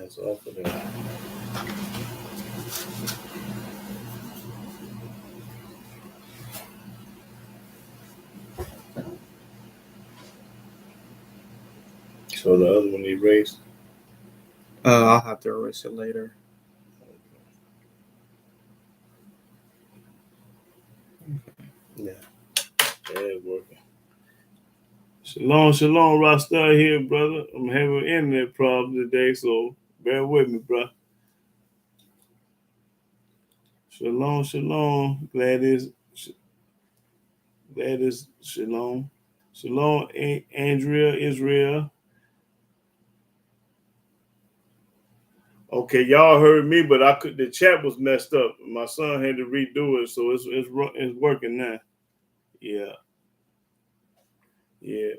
hands off of that. So the other one erased? I'll have to erase it later. Yeah. Yeah, it's working. Shalom, shalom, Rasta here, brother. I'm having internet problems today, so bear with me, bro. Shalom, shalom. Glad is shalom. Shalom, Andrea, Israel. Okay, y'all heard me, but the chat was messed up. My son had to redo it, so it's working now. Yeah. Yeah.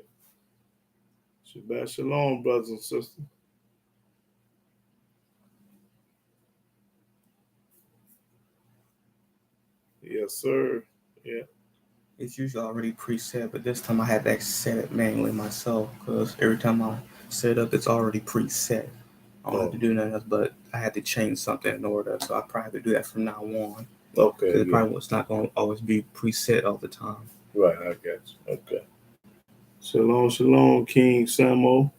Shabbat shalom, brothers and sisters. Yes, sir. Yeah. It's usually already preset, but this time I had to set it manually myself because every time I set up, it's already preset. I don't have to do nothing else, but I had to change something in order, so I probably have to do that from now on. Okay. Because it probably was not going to always be preset all the time. Right, I got you. Okay. Shalom, shalom, King Samo.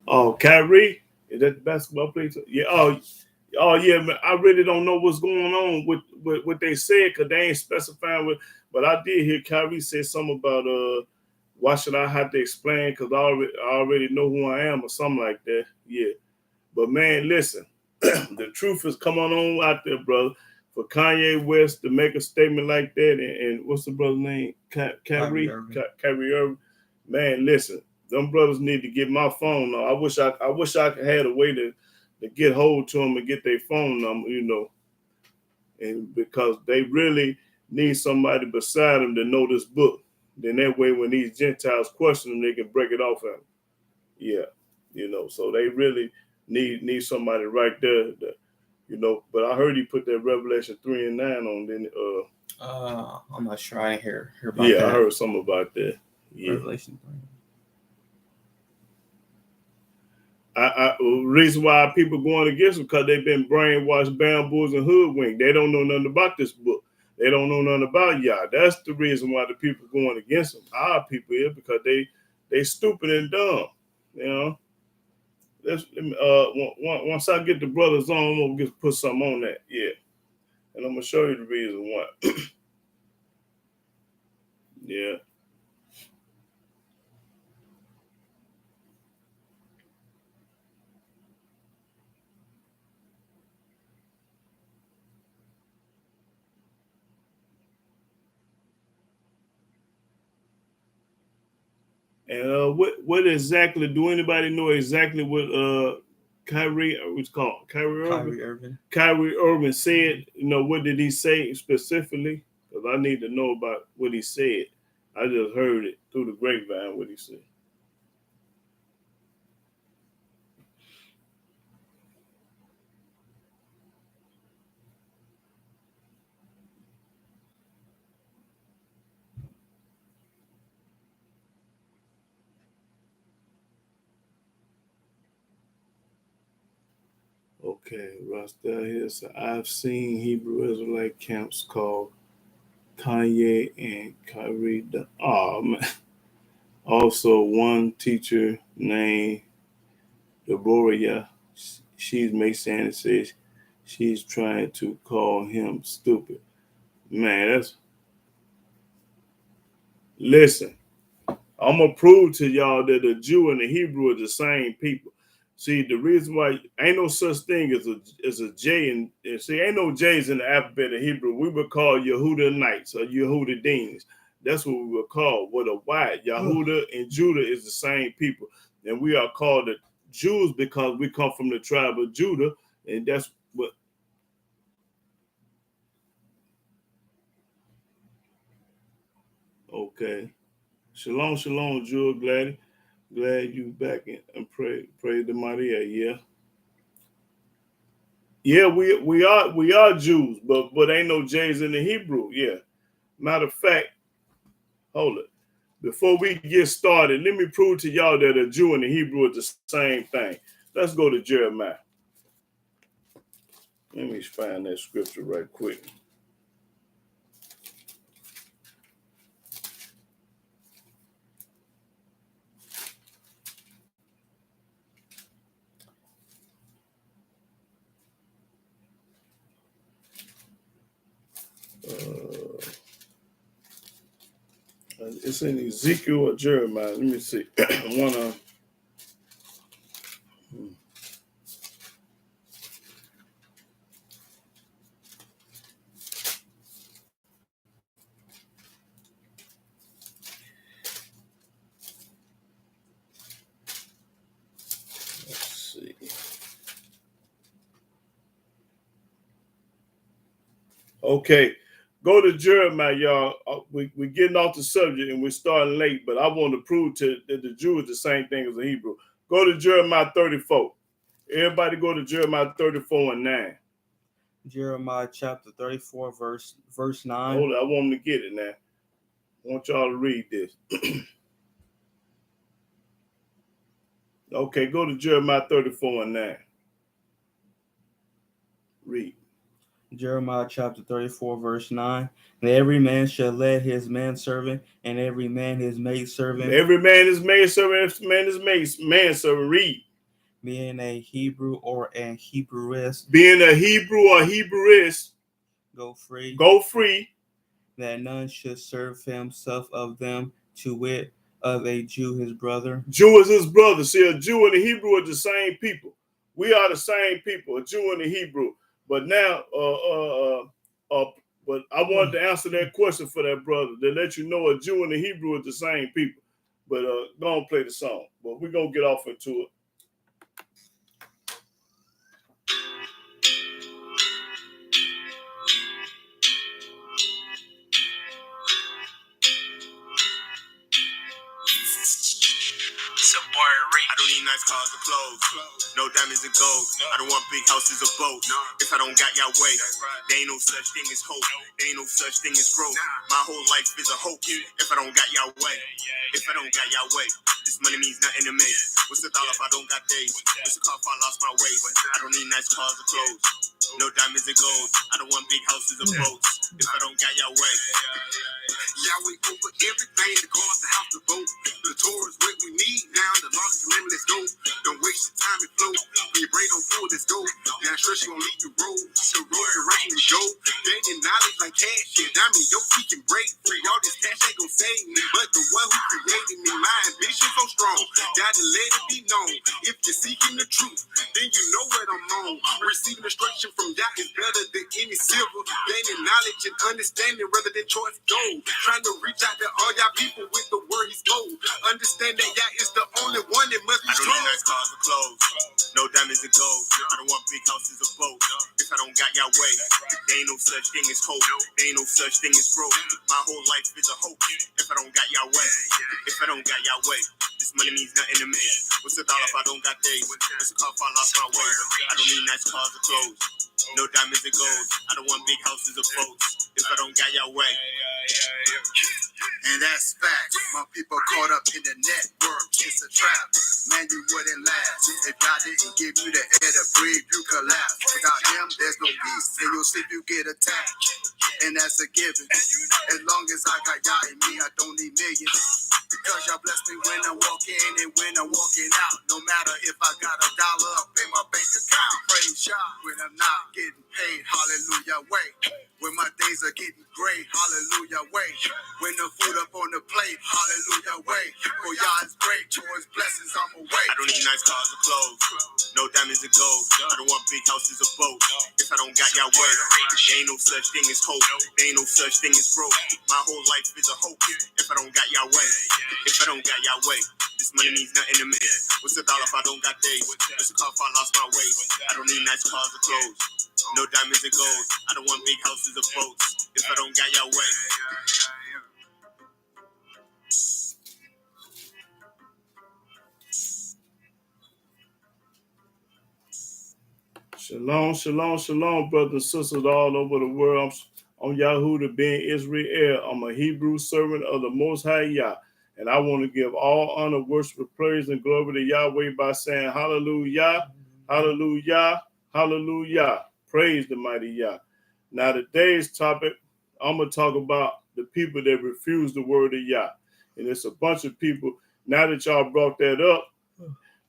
Oh, Kyrie, is that the basketball player? Yeah. Oh, yeah, man. I really don't know what's going on with what they said because they ain't specifying what. But I did hear Kyrie say something about why should I have to explain because I already know who I am or something like that. Yeah. But man, listen, the truth is coming on out there, brother. For Kanye West to make a statement like that, and what's the brother's name? Kyrie Irving. Man, listen, them brothers need to get my phone number. I wish I had a way to get hold to them and get their phone number, and because they really need somebody beside them to know this book. Then that way, when these Gentiles question them, they can break it off at them. Yeah, so they really need somebody right there. But I heard he put that Revelation 3 and 9 on. Then I'm not sure. I ain't hear about that. Yeah, I heard something about that. Yeah. Revelation 3. Reason why people going against them because they've been brainwashed, bamboos, and hoodwinked. They don't know nothing about this book. They don't know nothing about Yah. That's the reason why the people going against them. Our people here because they stupid and dumb. Once I get the brothers on, I'm gonna just put something on that. Yeah, and I'm gonna show you the reason why. Yeah. And what exactly? Do anybody know exactly what Kyrie? What's called Kyrie Irving? Kyrie Irving said. What did he say specifically? Because I need to know about what he said. I just heard it through the grapevine. What he said. Okay, Rasta here. So I've seen Hebrew Israelite camps called Kanye and Kyrie. Man. Also, one teacher named Deborah, she's Messianic, says she's trying to call him stupid. Man, listen. I'm gonna prove to y'all that the Jew and the Hebrew are the same people. See, the reason why ain't no such thing as a J and see, ain't no J's in the alphabet of Hebrew. We would call Yehudanites or Yehudadeans. That's what we would call with a Y. Yehuda and Judah is the same people, and we are called the Jews because we come from the tribe of Judah, and that's what. Okay, shalom, shalom, Jew, glad you back and praise the Maria. Yeah, we are Jews, but ain't no J's in the Hebrew. Yeah. Matter of fact, hold it. Before we get started, let me prove to y'all that a Jew and a Hebrew are the same thing. Let's go to Jeremiah. Let me find that scripture right quick. It's in Ezekiel or Jeremiah. Let me see. One of let's see. Okay, go to Jeremiah, y'all. We're getting off the subject and we're starting late, but I want to prove that the Jew is the same thing as the Hebrew. Go to Jeremiah 34. Everybody go to Jeremiah 34 and 9. Jeremiah chapter 34, verse 9. Hold it, I want them to get it now. I want y'all to read this. Okay, go to Jeremiah 34 and 9. Read. Jeremiah chapter 34, verse 9. And every man shall let his manservant, and every man his maidservant. Every man is maidservant, every man is manservant. Read. Being a Hebrew or an Hebrewist. Being a Hebrew or Hebrewist. Go free. Go free. That none should serve himself of them, to wit, of a Jew his brother. Jew is his brother. See, a Jew and a Hebrew are the same people. We are the same people, a Jew and a Hebrew. But now, but I wanted to answer that question for that brother to let you know a Jew and a Hebrew are the same people. But go on, play the song. But we're gonna get off into it. I don't need nice cars or clothes, no diamonds and gold. I don't want big houses or boats. If I don't got Yahweh, there ain't no such thing as hope. There ain't no such thing as growth. My whole life is a hope. If I don't got Yahweh, if I don't got Yahweh, this money means nothing to me. What's the dollar if I don't got days? What's the car if I lost my way? I don't need nice cars or clothes, no diamonds and gold. I don't want big houses or boats. If I don't got Yahweh, Yahweh over everything, the cars, the house, the boat. The Torah is what we need now. The laws is let's go. Don't waste your time and flow. When your brain don't full, let's go. Yeah, I'm sure she gon' lead the road. The road to right and go. Gaining knowledge like cash. Yeah, I mean, yo, he can break free. All this cash ain't gon' save me. But the one who created me, my ambition so strong. Gotta let it be known. If you're seeking the truth, then you know what I'm on. Receiving instruction from Yah is better than any silver. Gaining knowledge and understanding rather than choice gold. Trying to reach out to all y'all people with the word he spoke. Understand that Yah is the only one that must be strong. I don't need nice cars or clothes, no diamonds and gold. I don't want big houses or boats. If I don't got Yahweh, there ain't no such thing as hope. There ain't no such thing as growth. My whole life is a hope. If I don't got Yahweh, if I don't got Yahweh, this money means nothing to me. What's the dollar if I don't got days? What's the car if I lost my way? I don't need nice cars or clothes, no diamonds and gold. I don't want big houses or boats. If I don't got Yahweh. And that's fact. My people caught up in the network. It's a trap. Man, you wouldn't last. If God didn't give you the air to breathe, you collapse. Without him, there's no peace. In your sleep, you get attacked. And that's a given. As long as I got Yah in me, I don't need millions. Because y'all bless me when I'm walking and when I'm walking out. No matter if I got a dollar up in my bank account. Praise Yah when I'm not getting paid. Hallelujah, wait. When my days are getting great, hallelujah, wait. When the food up on the plate, hallelujah, wait. For Yah is great, towards blessings, I'm away. I don't need nice cars or clothes, no diamonds and gold. I don't want big houses or boats. If I don't got Yahweh, there ain't no such thing as hope. There ain't no such thing as growth. My whole life is a hope. If I don't got Yahweh, if I don't got Yahweh, this money means nothing to me. What's the dollar if I don't got days? What's the car if I lost my way? I don't need nice cars or clothes, no diamonds and gold. I don't want big houses or boats. If I don't got Yahweh. Shalom, shalom, shalom, brothers and sisters all over the world. I'm Yahudah ben Israel. I'm a Hebrew servant of the Most High Yah. And I want to give all honor, worship, praise, and glory to Yahweh by saying hallelujah, hallelujah, hallelujah. Praise the mighty Yah. Now, today's topic, I'm going to talk about the people that refuse the word of Yah. And it's a bunch of people. Now that y'all brought that up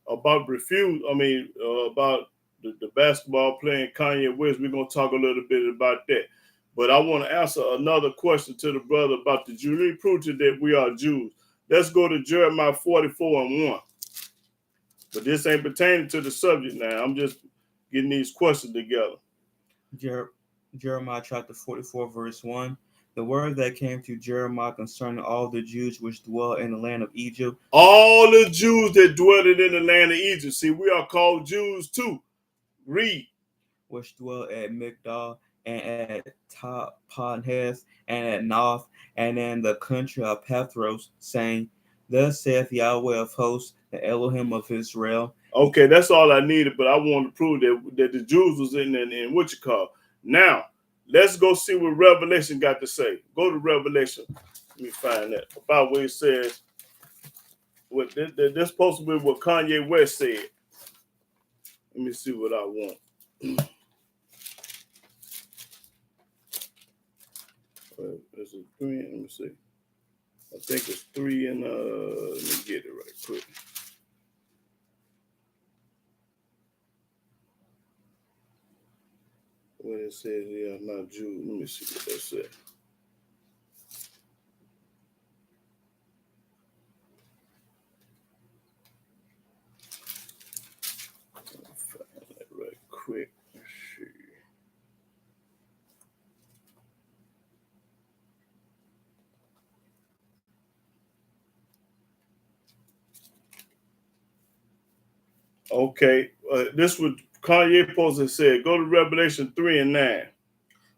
about about the basketball playing Kanye West, we're going to talk a little bit about that. But I want to answer another question to the brother about the Jew. Let me prove to that we are Jews. Let's go to Jeremiah 44:1. But this ain't pertaining to the subject now. I'm just getting these questions together. Jeremiah chapter 44, verse 1. The word that came to Jeremiah concerning all the Jews which dwell in the land of Egypt. All the Jews that dwelled in the land of Egypt. See, we are called Jews too. Read. Which dwell at Migdal and at Tapanhes and at Noth and in the country of Pathros, saying, Thus saith Yahweh of hosts, the Elohim of Israel. Okay, that's all I needed, but I wanted to prove that the Jews was in what you call. Now, let's go see what Revelation got to say. Go to Revelation. Let me find that. About what it says. What this supposed to be what Kanye West said. Let me see what I want. Is it 3? Let me see. I think it's 3 and let me get it right quick. When it says, yeah, I'm not Jew. Let me see what that said. Find that right quick. Let's see. Okay, this was Kanye supposed to say. Go to Revelation 3:9.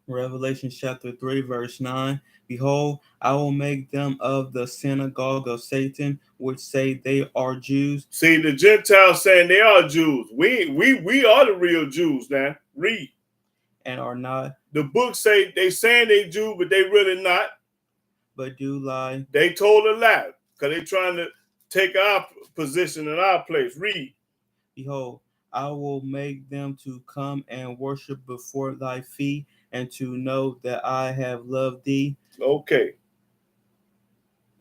Revelation chapter 3, verse 9. Behold, I will make them of the synagogue of Satan, which say they are Jews. See, the Gentiles saying they are Jews. We are the real Jews now. Read. And are not. The book say they saying they Jew, but they really not. But do lie. They told a lie because they trying to take our position in our place. Read. Behold, I will make them to come and worship before thy feet, and to know that I have loved thee. Okay.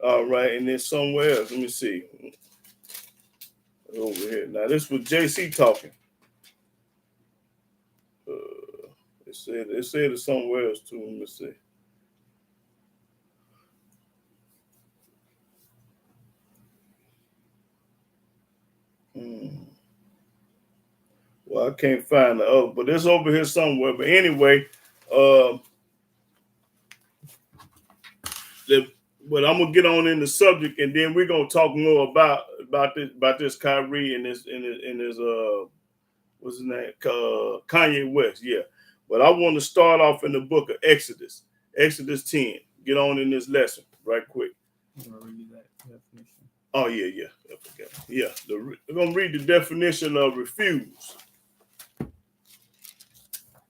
All right, and then somewhere else. Let me see. Over here. Now this was JC talking. It said it somewhere else too. Let me see. Well, I can't find it. But it's over here somewhere. But anyway, but I'm gonna get on in the subject, and then we're gonna talk more about this Kyrie and his what's his name? Kanye West. Yeah. But I want to start off in the book of Exodus 10. Get on in this lesson right quick. Oh yeah. I forgot. Yeah, we're gonna read the definition of refuse.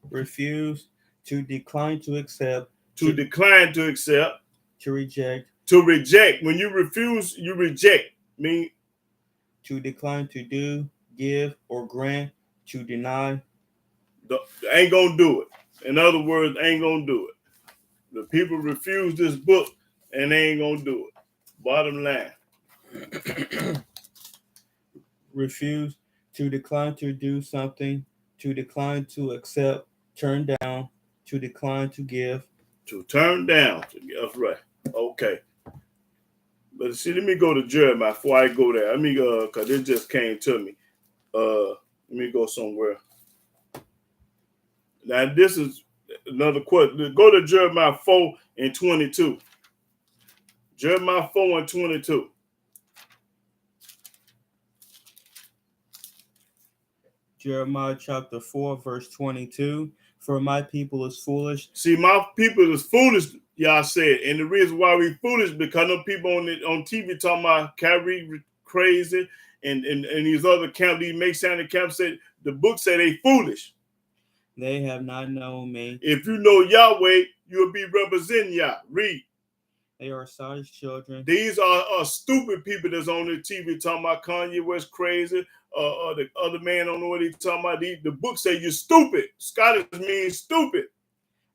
Refuse, to decline to accept. To decline to accept. To reject. To reject. When you refuse, you reject. Mean. To decline to do, give, or grant. To deny. Ain't gonna do it. In other words, ain't gonna do it. The people refuse this book, and they ain't gonna do it. Bottom line. Refuse, to decline to do something. To decline to accept. Turn down. To decline to give. To turn down. That's right. Okay. But see, let me go to Jeremiah before I go there. Let me because it just came to me. Let me go somewhere. Now this is another question. Go to Jeremiah 4:22. Jeremiah 4:22. Jeremiah chapter 4, verse 22. For my people is foolish. See, my people is foolish, y'all said. And the reason why we foolish, because them people on TV talking about Kyrie crazy and these other camps, these Masonic camps said the book say they foolish. They have not known me. If you know Yahweh, you'll be representing Yah. Read. They are Sodom's children. These are stupid people that's on the TV talking about Kanye West crazy. The other man don't know what he's talking about. The book say you're stupid. Scottish means stupid.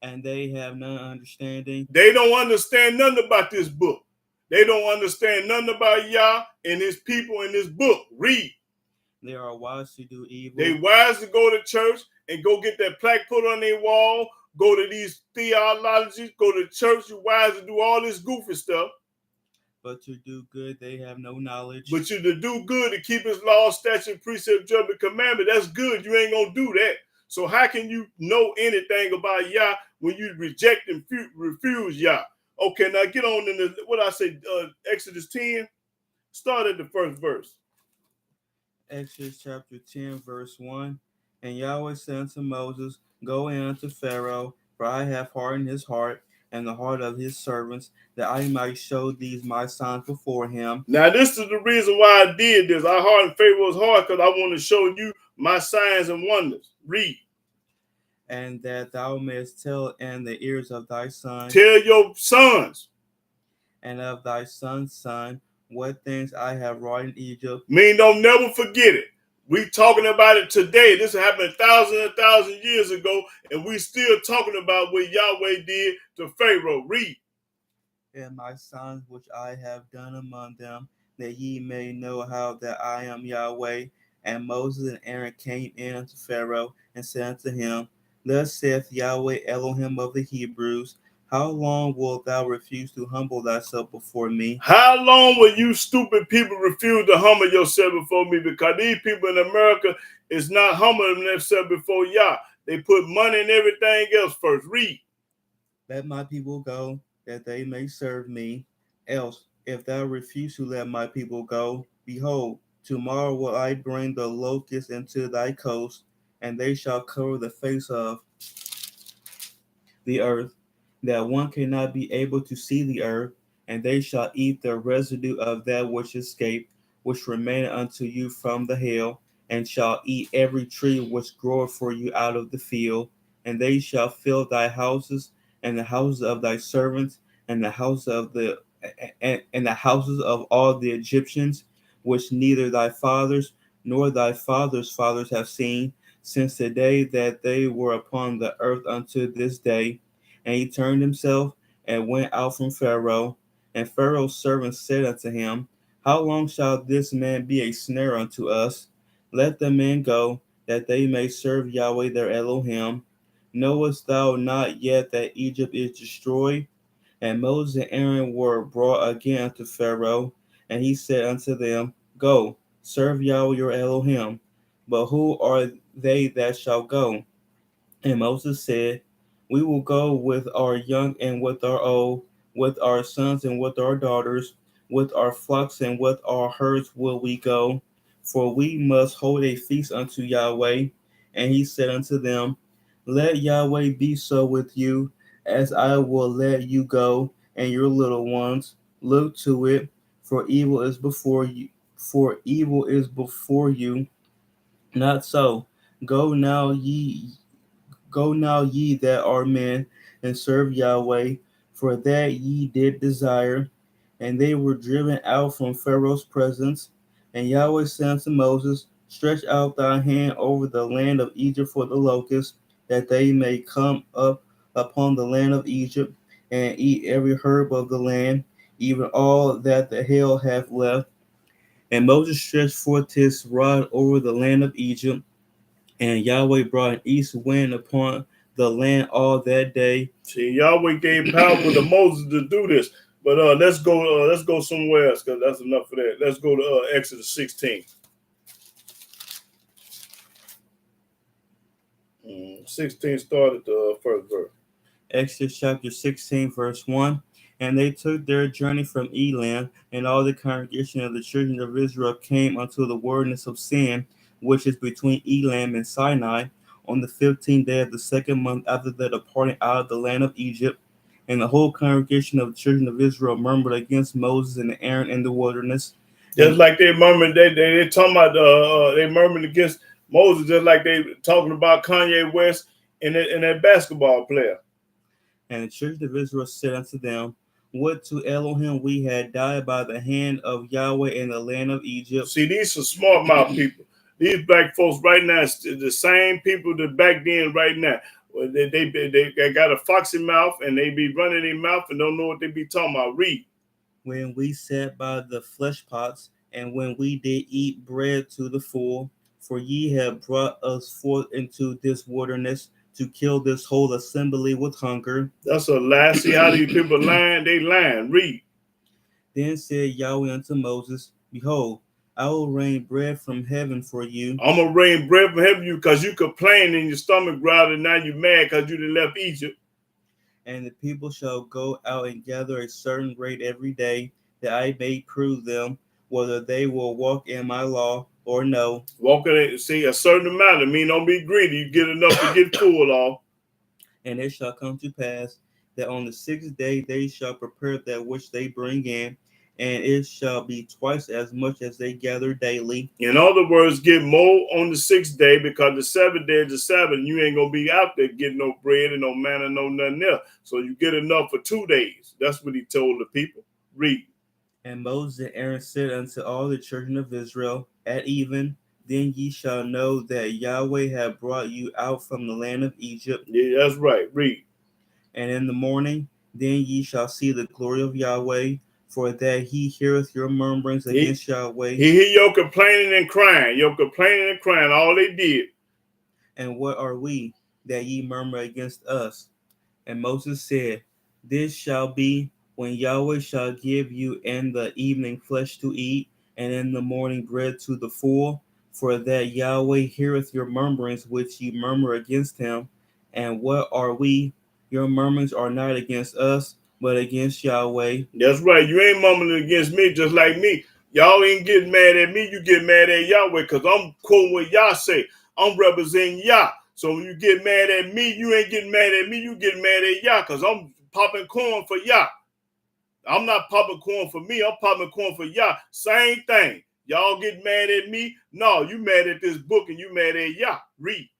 And they have none understanding. They don't understand nothing about this book. They don't understand nothing about Yah and his people in this book. Read. They are wise to do evil. They wise to go to church and go get that plaque put on their wall. Go to these theologies. Go to church. You wise to do all this goofy stuff. But to do good, they have no knowledge. But you to do good, to keep his law, statute, precept, judgment, commandment, that's good. You ain't going to do that. So how can you know anything about Yah when you reject and refuse Yah? Okay, now get on in what I say, Exodus 10. Start at the first verse. Exodus chapter 10, verse 1. And Yahweh said unto Moses, Go in unto Pharaoh, for I have hardened his heart and the heart of his servants, that I might show these my signs before him. Now, this is the reason why I did this. I hardened Pharaoh's heart because I want to show you my signs and wonders. Read. And that thou mayest tell in the ears of thy son. Tell your sons. And of thy son's son, what things I have wrought in Egypt. Mean don't never forget it. We talking about it today. This happened 1,000 years ago, and we still talking about what Yahweh did to Pharaoh. Read. And my signs which I have done among them, that ye may know how that I am Yahweh. And Moses and Aaron came in unto Pharaoh, and said unto him, Thus saith Yahweh Elohim of the Hebrews, How long wilt thou refuse to humble thyself before me? How long will you stupid people refuse to humble yourself before me? Because these people in America is not humbling themselves before Yah. They put money and everything else first. Read. Let my people go, that they may serve me. Else, if thou refuse to let my people go, behold, tomorrow will I bring the locusts into thy coast, and they shall cover the face of the earth, that one cannot be able to see the earth, and they shall eat the residue of that which escaped, which remaineth unto you from the hail, and shall eat every tree which groweth for you out of the field, and they shall fill thy houses, and the houses of thy servants, and the house of the and the houses of all the Egyptians, which neither thy fathers nor thy fathers' fathers have seen, since the day that they were upon the earth unto this day. And he turned himself and went out from Pharaoh. And Pharaoh's servants said unto him, How long shall this man be a snare unto us? Let the men go, that they may serve Yahweh their Elohim. Knowest thou not yet that Egypt is destroyed? And Moses and Aaron were brought again unto Pharaoh, and he said unto them, Go, serve Yahweh your Elohim. But who are they that shall go? And Moses said, We will go with our young and with our old, with our sons and with our daughters, with our flocks and with our herds will we go, for we must hold a feast unto Yahweh. And he said unto them, Let Yahweh be so with you, as I will let you go, and your little ones. Look to it, for evil is before you. For evil is before you. Not so. Go now, ye that are men, and serve Yahweh, for that ye did desire. And they were driven out from Pharaoh's presence. And Yahweh said unto Moses, Stretch out thy hand over the land of Egypt for the locusts, that they may come up upon the land of Egypt, and eat every herb of the land, even all that the hail hath left. And Moses stretched forth his rod over the land of Egypt, and Yahweh brought an east wind upon the land all that day. See, Yahweh gave power to Moses to do this. But let's go somewhere else, because that's enough for that. Let's go to Exodus 16. 16 started the first verse. Exodus chapter 16, verse 1. And they took their journey from Elam, and all the congregation of the children of Israel came unto the wilderness of Sin, which is between Elam and Sinai, on the 15th day of the second month after the departing out of the land of Egypt. And the whole congregation of the children of Israel murmured against Moses and Aaron in the wilderness. Just like they murmured, they talking about they murmured against Moses, just like they talking about Kanye West and that basketball player. And the children of Israel said unto them, would to Elohim we had died by the hand of Yahweh in the land of Egypt. See, these are smart mouth people. These black folks right now is the same people that back then right now. Well, they got a foxy mouth and they be running their mouth and don't know what they be talking about. Read. When we sat by the flesh pots, and when we did eat bread to the full, for ye have brought us forth into this wilderness to kill this whole assembly with hunger. That's a lie. See how these people lying? They lying. Read. Then said Yahweh unto Moses, behold, I will rain bread from heaven for you. I'm going to rain bread from heaven you because you complain in your stomach growling and now you mad because you done left Egypt. And the people shall go out and gather a certain rate every day, that I may prove them whether they will walk in my law or no. Walking in, see, a certain amount. I mean, don't be greedy. You get enough to get full off. And it shall come to pass that on the 6th day they shall prepare that which they bring in, and it shall be twice as much as they gather daily. In other words, get more on the 6th day, because the 7th day is the Sabbath. You ain't going to be out there getting no bread and no manna, no nothing else. So you get enough for 2 days. That's what he told the people. Read. And Moses and Aaron said unto all the children of Israel, at even, then ye shall know that Yahweh hath brought you out from the land of Egypt. Yeah, that's right. Read. And in the morning, then ye shall see the glory of Yahweh, for that he heareth your murmurings against Yahweh. He hear your complaining and crying. Your complaining and crying. All they did. And what are we that ye murmur against us? And Moses said, this shall be when Yahweh shall give you in the evening flesh to eat, and in the morning bread to the full, for that Yahweh heareth your murmurings which ye murmur against him. And what are we? Your murmurings are not against us, but against Yahweh. That's right. You ain't murmuring against me just like me. Y'all ain't getting mad at me. You get mad at Yahweh, because I'm quoting what Yah say. I'm representing Yah. So when you get mad at me, you ain't getting mad at me. You getting mad at Yah, because I'm popping corn for Yah. I'm not popping corn for me. I'm popping corn for Yah. Same thing. Y'all get mad at me? No, you mad at this book and you mad at Yah. Read.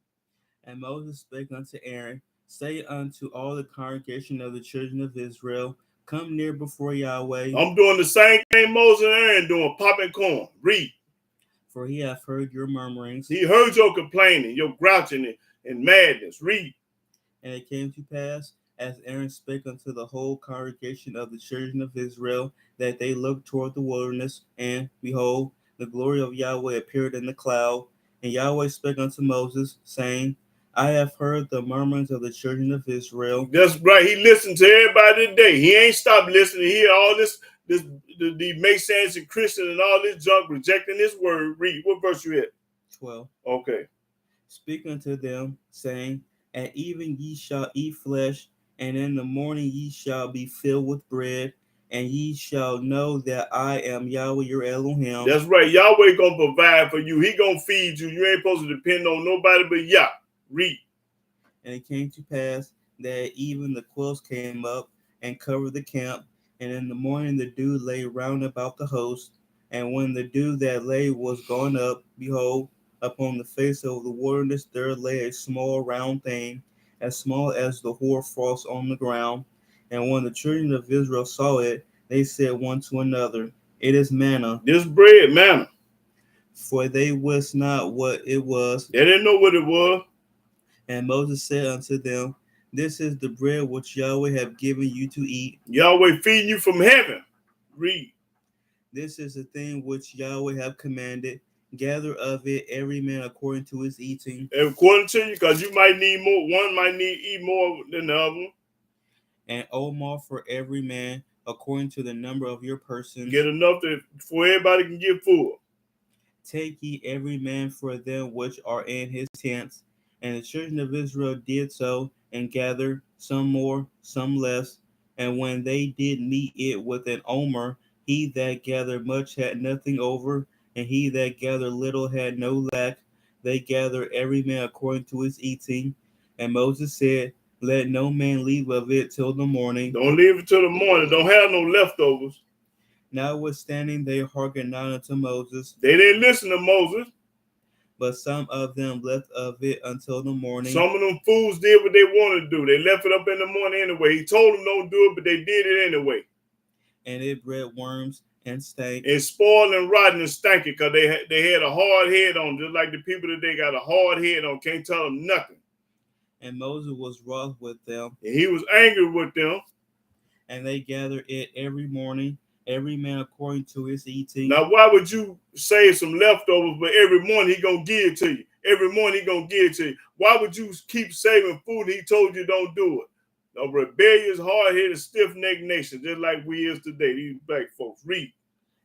And Moses spake unto Aaron, say unto all the congregation of the children of Israel, come near before Yahweh. I'm doing the same thing Moses and Aaron doing, popping corn. Read. For he hath heard your murmurings. He heard your complaining, your grouching and madness. Read. And it came to pass, as Aaron spake unto the whole congregation of the children of Israel, that they looked toward the wilderness, and behold, the glory of Yahweh appeared in the cloud. And Yahweh spake unto Moses, saying, I have heard the murmurings of the children of Israel. That's right. He listened to everybody today. He ain't stopped listening. He hear all the Masons and Christians and all this junk rejecting his word. Read. What verse you at? 12. Okay. Speak unto them, saying, at even ye shall eat flesh, and in the morning ye shall be filled with bread, and ye shall know that I am Yahweh your Elohim. That's right. Yahweh gonna provide for you. He gonna feed you. You ain't supposed to depend on nobody but Yah. Read. And it came to pass that even the quails came up and covered the camp, and in the morning the dew lay round about the host. And when the dew that lay was gone up, behold, upon the face of the wilderness there lay a small round thing, as small as the hoarfrost on the ground. And when the children of Israel saw it, they said one to another, it is manna. This bread, manna. For they wist not what it was. They didn't know what it was. And Moses said unto them, this is the bread which Yahweh hath given you to eat. Yahweh feeding you from heaven. Read. This is the thing which Yahweh hath commanded. Gather of it every man according to his eating. According to you, because you might need more. One might need to eat more than the other. And Omar for every man according to the number of your persons. Get enough for everybody can get full. Take ye every man for them which are in his tents. And the children of Israel did so, and gathered, some more, some less. And when they did meet it with an omer, he that gathered much had nothing over, and he that gathered little had no lack. They gathered every man according to his eating. And Moses said, let no man leave of it till the morning. Don't leave it till the morning. Don't have no leftovers. Notwithstanding, they hearkened not unto Moses. They didn't listen to Moses. But some of them left of it until the morning. Some of them fools did what they wanted to do. They left it up in the morning anyway. He told them don't do it, but they did it anyway. And it bred worms and stank. It spoiled and rotten and stanky because they had a hard head on, just like the people today got a hard head on. Can't tell them nothing. And Moses was wroth with them. And he was angry with them. And they gathered it every morning, every man according to his eating. Now, why would you save some leftovers, but every morning he gonna give it to you? Every morning he gonna give it to you. Why would you keep saving food and he told you don't do it? A rebellious, hard-headed, stiff-necked nation, just like we is today, these black folks. Read.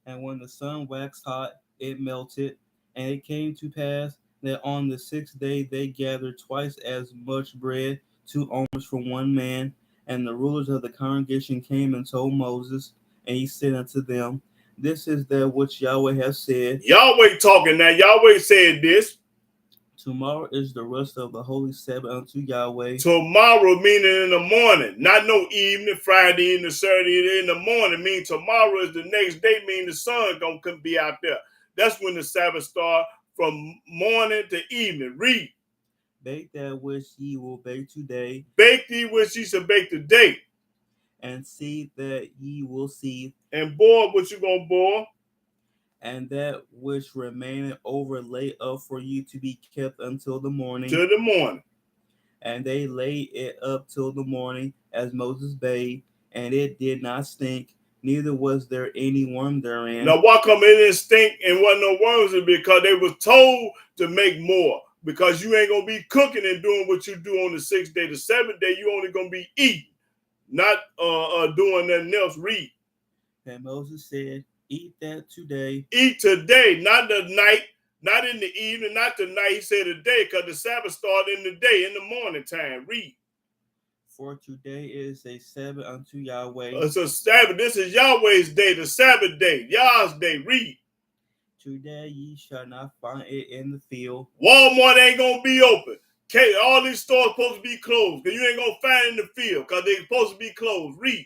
And when the sun waxed hot, it melted. And it came to pass that on the 6th day they gathered twice as much bread, 2 omers for one man. And the rulers of the congregation came and told Moses, and he said unto them, This is that which Yahweh has said. Yahweh talking now. Yahweh said this. Tomorrow is the rest of the holy Sabbath unto Yahweh. Tomorrow meaning in the morning, not no evening, Friday evening, Saturday in the morning. Mean tomorrow is the next day. Mean the sun gonna be out there. That's when the Sabbath start, from morning to evening. Read. Bake that which ye will bake today. Bake thee which ye shall bake today. And seethe that ye will seethe. And boil what you gonna boil. And that which remaineth over lay up for you to be kept until the morning. Till the morning. And they laid it up till the morning, as Moses bade, and it did not stink, neither was there any worm therein. Now, why come it didn't stink and wasn't no worms? Is because they was told to make more. Because you ain't gonna be cooking and doing what you do on the 6th day. The 7th day, you only gonna be eating, not doing nothing else. Read. And Moses said, Eat that today. Eat today, not the night, not in the evening, not the night. He said today, because the Sabbath started in the day, in the morning time. Read. For today is a Sabbath unto Yahweh. It's a Sabbath. This is Yahweh's day, the Sabbath day, Yah's day. Read. Today ye shall not find it in the field. Walmart ain't gonna be open. Okay, all these stores supposed to be closed, because you ain't gonna find it in the field, because they supposed to be closed. Read.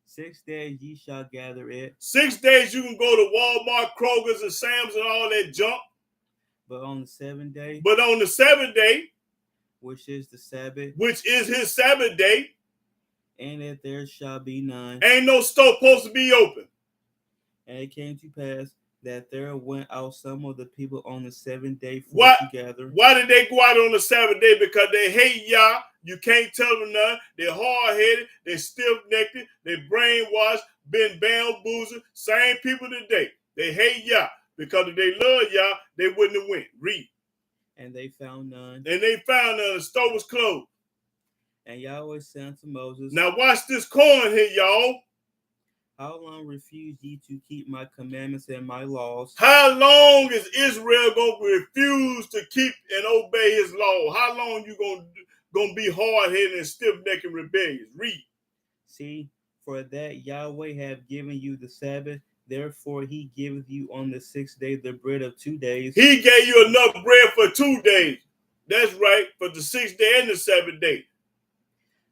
6 days ye shall gather it. 6 days you can go to Walmart, Kroger's, and Sam's and all that junk. But on the 7th day, But on the 7th day, which is the Sabbath, which is his Sabbath day, and that there shall be none. ain't no store supposed to be open. And it came to pass that there went out some of the people on the 7th day for What? to gather. Why did they go out on the 7th day? Because they hate Yah. You can't tell them nothing. They're hard-headed. They're stiff-necked. They're brainwashed, been bamboozled. Same people today. They hate Yah. Because if they love Yah, they wouldn't have went. Read. And they found none. And they found none. The store was closed. And Yahweh said unto Moses, Now watch this coin here, y'all. How long refuse ye to keep my commandments and my laws? How long is Israel going to refuse to keep and obey his law? How long you going to be hard-headed and stiff-necked and rebellious? Read. See, for that Yahweh have given you the Sabbath, therefore he giveth you on the 6th day the bread of 2 days. He gave you enough bread for 2 days. That's right, for the 6th day and the 7th day.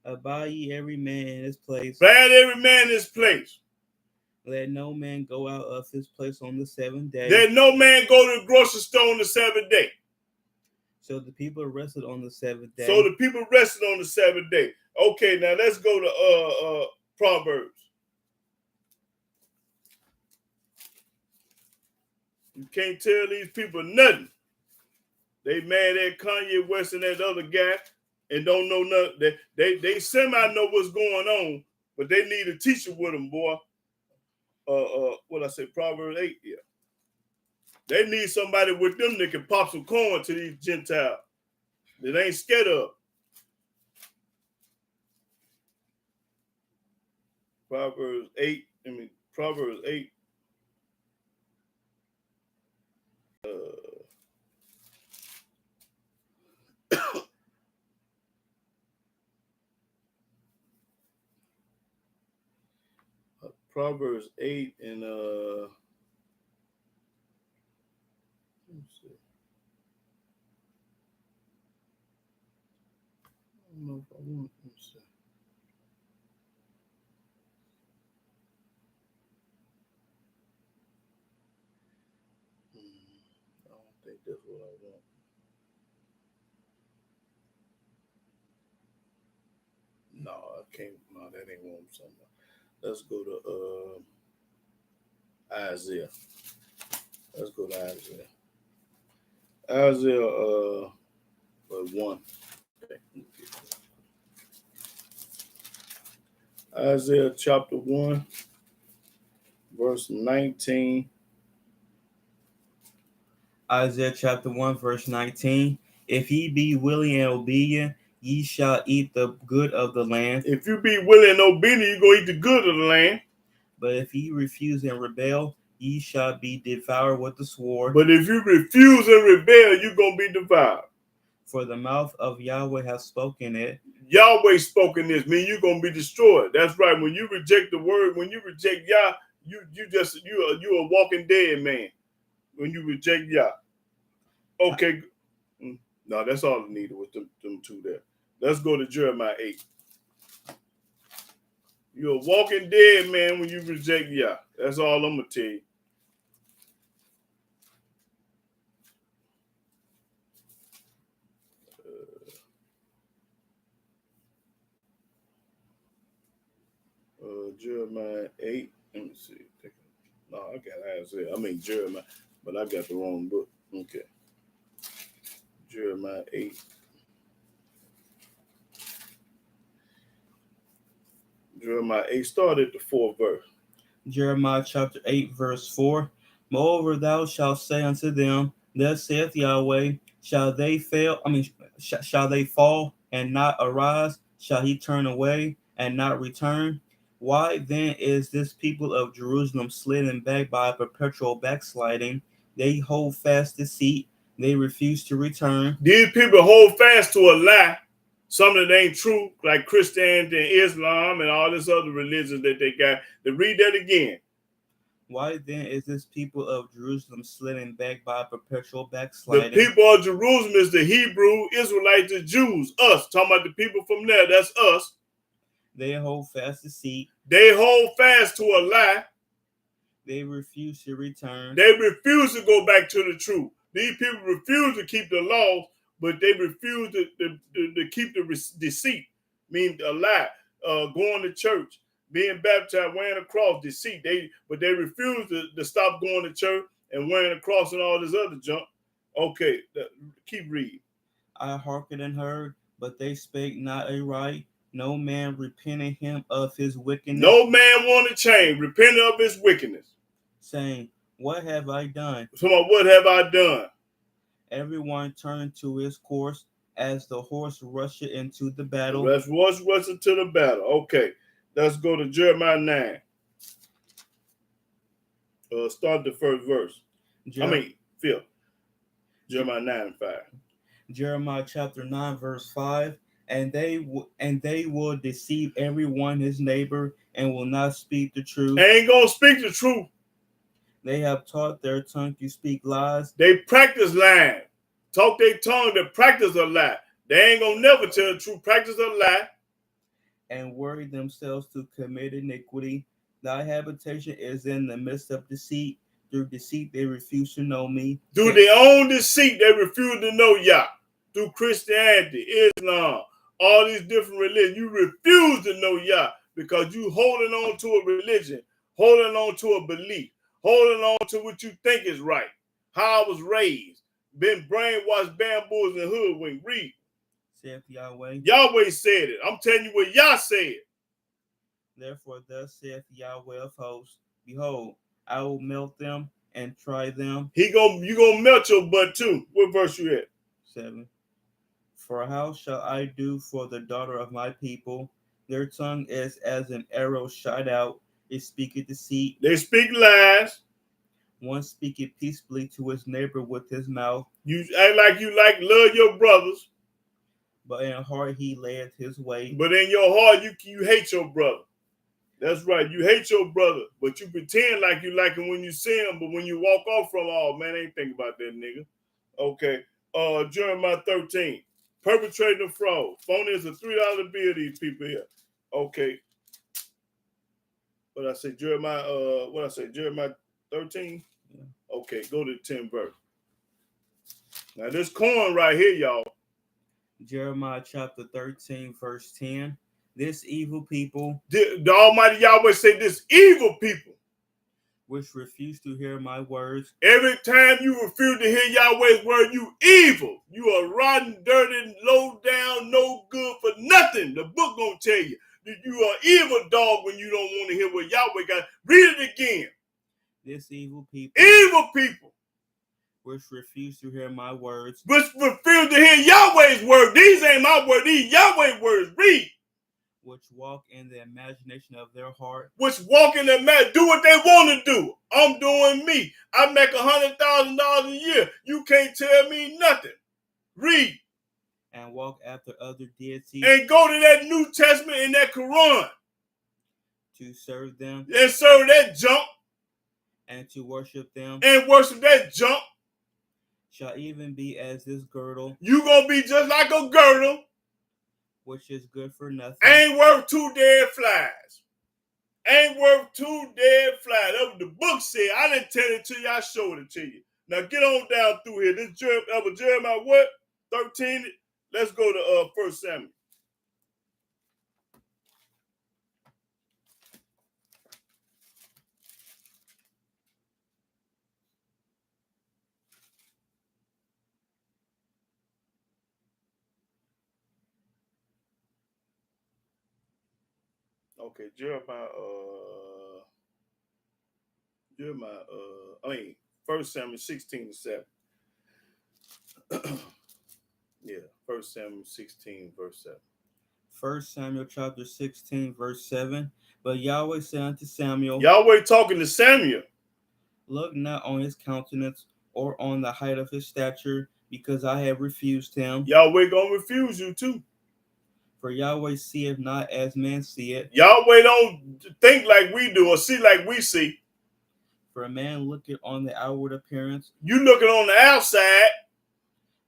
Abide ye every man in his place. Abide every man in his place. Let no man go out of his place on the 7th day. Let no man go to the grocery store on the 7th day. So the people rested on the 7th day. So the people rested on the 7th day. Okay, now let's go to Proverbs. You can't tell these people nothing. They mad at Kanye West and that other guy and don't know nothing. They semi know what's going on, but they need a teacher with them, boy. What I say, Proverbs 8, yeah. They need somebody with them that can pop some corn to these Gentiles that ain't scared of. Proverbs 8. Proverbs 8 and let me see. I don't know if I want. Let me see. I don't think That's what I want. No, I can't. No, that ain't what I'm talking about. Let's go to Isaiah. Let's go to Isaiah. Isaiah 1. Isaiah chapter 1, verse 19. Isaiah chapter 1, verse 19. If ye be willing and obedient, ye shall eat the good of the land. If you be willing and obedient, you're going to eat the good of the land. But if ye refuse and rebel, ye shall be devoured with the sword. But if you refuse and rebel, you're going to be devoured. For the mouth of Yahweh has spoken it. Yahweh spoken this, mean you're going to be destroyed. That's right. When you reject the word, when you reject Yah, you a walking dead man. When you reject Yah. Okay. No, that's all I needed with them two there. Let's go to Jeremiah 8. You're a walking dead man when you reject Yah. That's all I'm going to tell you. Jeremiah 8. Let me see. No, I got Isaiah. I mean Jeremiah, but I got the wrong book. Okay. Jeremiah 8. Jeremiah 8 started the 4th verse. Jeremiah chapter 8, verse 4. Moreover, thou shalt say unto them, thus saith Yahweh, shall they fail? Shall they fall and not arise? Shall he turn away and not return? Why then is this people of Jerusalem slidden back by a perpetual backsliding? They hold fast deceit. They refuse to return. These people hold fast to a lie, something that ain't true, like Christianity and Islam and all this other religions that they got. To read that again. Why then is this people of Jerusalem slidden back by a perpetual backsliding? The people of Jerusalem is the Hebrew, Israelites, the Jews, us. Talking about the people from there, that's us. They hold fast deceit. They hold fast to a lie. They refuse to return. They refuse to go back to the truth. These people refuse to keep the laws, but they refuse to keep the deceit, mean a lie, going to church, being baptized, wearing a cross, deceit. But they refuse to stop going to church and wearing a cross and all this other junk. Okay, keep reading. I hearkened and heard, but they spake not aright. No man repented him of his wickedness. No man want to change, repenting of his wickedness. Saying, what have I done? So what have I done? Everyone turned to his course as the horse rusheth into the battle. Let's rush into the battle. Okay, let's go to Jeremiah 9. Start the first verse. Phil. Jeremiah 9 and 5. Jeremiah chapter 9, verse 5. And they will deceive everyone his neighbor and will not speak the truth. They ain't gonna speak the truth. They have taught their tongue to speak lies. They practice lying. Talk their tongue to practice a lie. They ain't gonna never tell the truth. Practice a lie. And worry themselves to commit iniquity. Thy habitation is in the midst of deceit. Through deceit they refuse to know me. Through their own deceit, they refuse to know Yah. Through Christianity, Islam, all these different religions, you refuse to know Yah because you holding on to a religion, holding on to a belief, holding on to what you think is right. How I was raised, been brainwashed, bamboozled, and hoodwinked. Read. Saith Yahweh. Yahweh said it. I'm telling you what Yah said. Therefore, thus saith Yahweh of hosts, behold, I will melt them and try them. You gonna melt your butt too. What verse you at? 7. For how shall I do for the daughter of my people? Their tongue is as an arrow shot out. It speaketh deceit. They speak lies. One speaketh peaceably to his neighbor with his mouth. You act like you love your brothers. But in heart he layeth his way. But in your heart you hate your brother. That's right. You hate your brother, but you pretend like you like him when you see him. But when you walk off from, oh man, I ain't think about that nigga. Okay. Jeremiah 13. Perpetrating a fraud. Phony is a $3 bill. These people here. Okay. What I say, Jeremiah? Jeremiah 13. Yeah. Okay, go to the 10th verse. Now this corn right here, y'all. Jeremiah chapter 13, verse 10. This evil people, The Almighty Yahweh say this evil people. which refuse to hear my words. Every time you refuse to hear Yahweh's word, you evil. You are rotten, dirty, low down, no good for nothing. The book gonna tell you that you are evil dog when you don't want to hear what Yahweh got. Read it again. This evil people, Evil people. which refuse to hear my words. Which refuse to hear Yahweh's word. These ain't my word. These Yahweh words. Read. Which walk in the imagination of their heart. Which walk in the mat, do what they want to do. I'm doing me. I make $100,000 a year. You can't tell me nothing. Read. And walk after other deities. And go to that New Testament and that Quran. To serve them. And serve that junk. And to worship them. And worship that junk. Shall even be as this girdle. You gonna be just like a girdle. Which is good for nothing. Ain't worth 2 dead flies. Ain't worth 2 dead flies. That's what the book said. I didn't tell it to you. I showed it to you. Now get on down through here. This Jeremiah what? 13. Let's go to 1 Samuel. Okay, Jeremiah, 1 Samuel 16:7. Yeah, 1 Samuel 16, verse 7. 1 Samuel chapter 16, verse 7. But Yahweh said unto Samuel, Yahweh talking to Samuel. Look not on his countenance or on the height of his stature, because I have refused him. Yahweh gonna refuse you too. For Yahweh seeth not as man seeth. Yahweh don't think like we do or see like we see. For a man looketh on the outward appearance. You looking on the outside.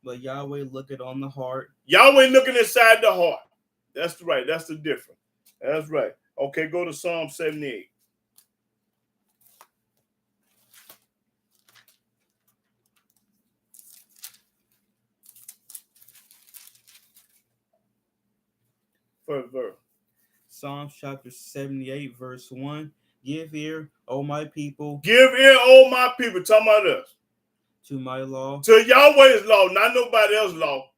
But Yahweh looketh on the heart. Yahweh looking inside the heart. That's right. That's the difference. That's right. Okay, go to Psalm 78. First verse. Psalm chapter 78, verse 1. Give ear, O my people. Give ear, O my people. Talking about us. To my law. To Yahweh's law, not nobody else's law.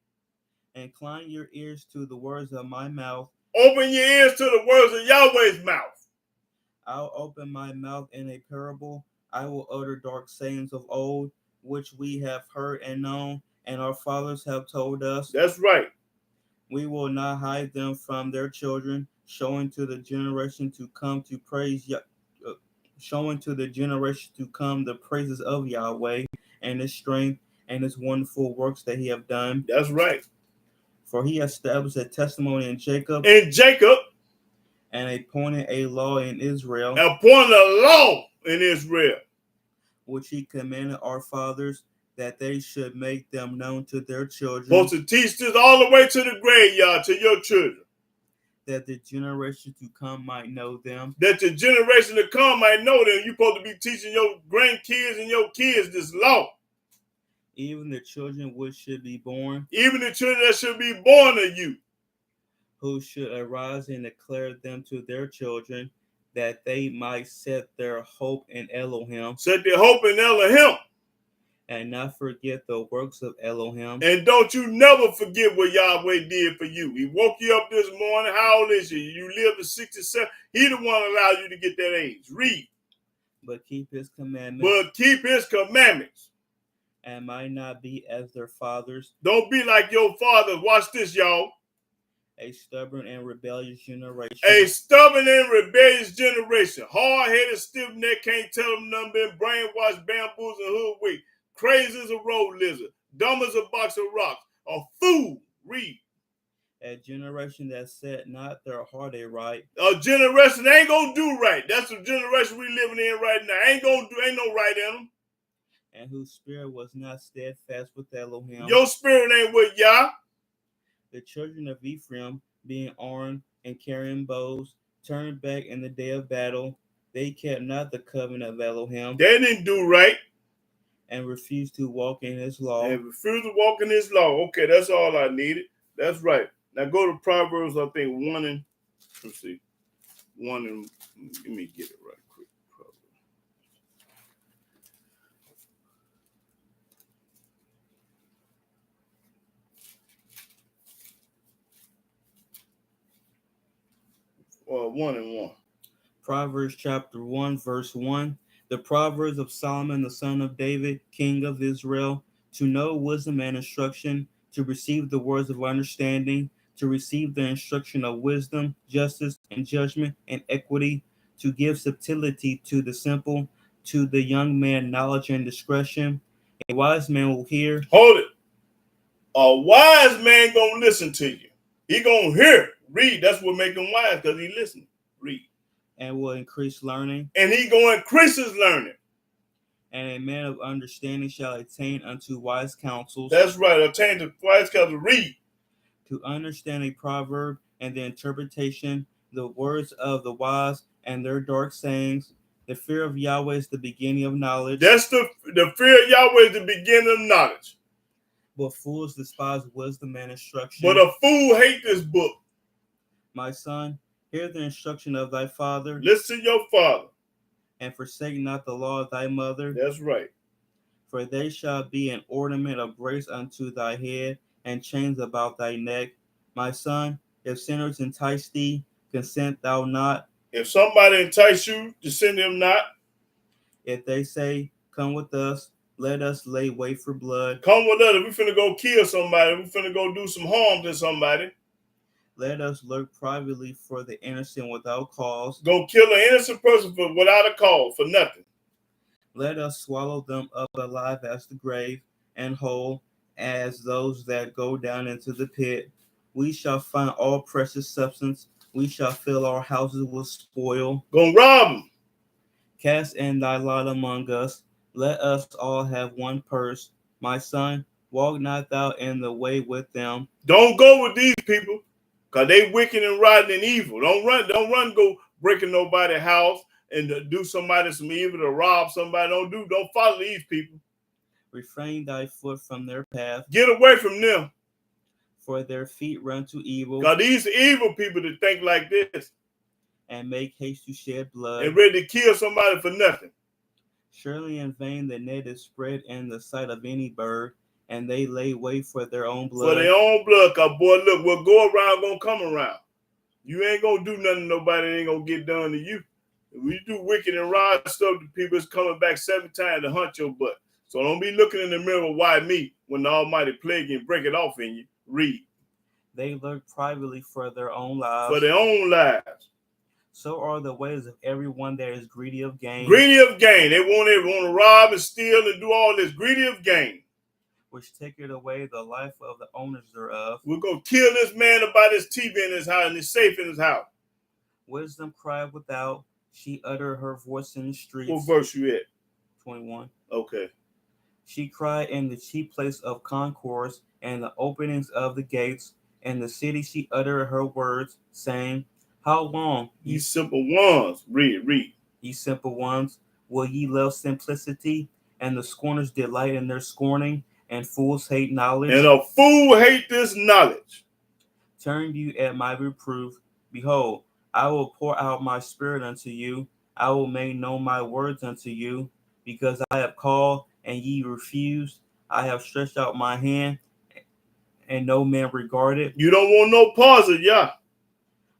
Incline your ears to the words of my mouth. Open your ears to the words of Yahweh's mouth. I'll open my mouth in a parable. I will utter dark sayings of old, which we have heard and known, and our fathers have told us. That's right. We will not hide them from their children, showing to the generation to come to praise, showing to the generation to come the praises of Yahweh and his strength and his wonderful works that he have done. That's right. For he established a testimony in Jacob. In Jacob. And appointed a law in Israel. Appointed a law in Israel. Which he commanded our fathers, that they should make them known to their children. Supposed to teach this all the way to the graveyard, to your children. That the generation to come might know them. That the generation to come might know them. You're supposed to be teaching your grandkids and your kids this law. Even the children which should be born. Even the children that should be born of you. Who should arise and declare them to their children, that they might set their hope in Elohim. Set their hope in Elohim. And not forget the works of Elohim. And don't you never forget what Yahweh did for you. He woke you up this morning. How old is you? You lived to 67. He the one allowed you to get that age. Read. But keep his commandments. But keep his commandments. And might not be as their fathers. Don't be like your fathers. Watch this, y'all. A stubborn and rebellious generation. A stubborn and rebellious generation. Hard-headed, stiff-necked, can't tell them nothing, been brainwashed, bamboos, and hoodwinked. Crazy as a road lizard. Dumb as a box of rocks. A fool. Read. A generation that set not their heart aright. A generation ain't gonna do right. That's the generation we living in right now. Ain't no right in them. And whose spirit was not steadfast with Elohim. Your spirit ain't with Yah. The children of Ephraim, being armed and carrying bows, turned back in the day of battle. They kept not the covenant of Elohim. They didn't do right. and refuse to walk in his law. And refuse to walk in his law. Okay, that's all I needed. That's right. Now go to Proverbs, I think 1 and, let's see, 1 and, let me get it right quick. 1 and 1. Proverbs chapter 1, verse 1. The Proverbs of Solomon, the son of David, king of Israel, to know wisdom and instruction, to receive the words of understanding, to receive the instruction of wisdom, justice, and judgment, and equity, to give subtlety to the simple, to the young man knowledge and discretion. A wise man will hear. Hold it. A wise man gonna listen to you. He gonna hear. Read. That's what make him wise, because he listening. Read. And will increase learning. And he gonna increase his learning. And a man of understanding shall attain unto wise counsels. That's right. Attain to wise counsel. Read. To understand a proverb and the interpretation, the words of the wise and their dark sayings. The fear of Yahweh is the beginning of knowledge. That's the fear of Yahweh is the beginning of knowledge. But fools despise wisdom and instruction. But a fool hate this book. My son, hear the instruction of thy father. Listen to your father. And forsake not the law of thy mother. That's right. For they shall be an ornament of grace unto thy head, and chains about thy neck. My son, if sinners entice thee, consent thou not. If somebody entice you, to send them not. If they say, come with us, let us lay wait for blood. Come with us. If we finna go kill somebody, we finna go do some harm to somebody. Let us lurk privately for the innocent without cause. Go kill an innocent person without a cause, for nothing. Let us swallow them up alive as the grave, and whole as those that go down into the pit. We shall find all precious substance. We shall fill our houses with spoil. Gonna rob them. Cast in thy lot among us. Let us all have one purse. My son, walk not thou in the way with them. Don't go with these people, because they wicked and rotten and evil. Don't run, go breaking nobody's house and do somebody some evil, to rob somebody. Don't follow these people. Refrain thy foot from their path. Get away from them. For their feet run to evil. Because these evil people that think like this. And make haste to shed blood. And ready to kill somebody for nothing. Surely in vain the net is spread in the sight of any bird, and they lay wait for their own blood. For their own blood, because boy, look, what go around gonna come around. You ain't gonna do nothing to nobody, ain't gonna get done to you. When you do wicked and rotten stuff to people, it's coming back 7 times to hunt your butt. So don't be looking in the mirror, why me, when the Almighty plague and break it off in you. Read. They lurk privately for their own lives. For their own lives. So are the ways of everyone that is greedy of gain. Greedy of gain. They want to rob and steal and do all this. Greedy of gain. Which taketh away the life of the owners thereof. We're going to kill this man about his TV in his house and his safe in his house. Wisdom cried without. She uttered her voice in the streets. What verse you at? 21. Okay. She cried in the chief place of concourse and the openings of the gates. In the city she uttered her words, saying, how long, ye simple ones, read. Ye simple ones, will ye love simplicity? And the scorners delight in their scorning, and fools hate knowledge. And a fool hate this knowledge. Turn you at my reproof. Behold, I will pour out my spirit unto you. I will make known my words unto you, because I have called, and ye refused. I have stretched out my hand, and no man regarded. You don't want no pause of Yah.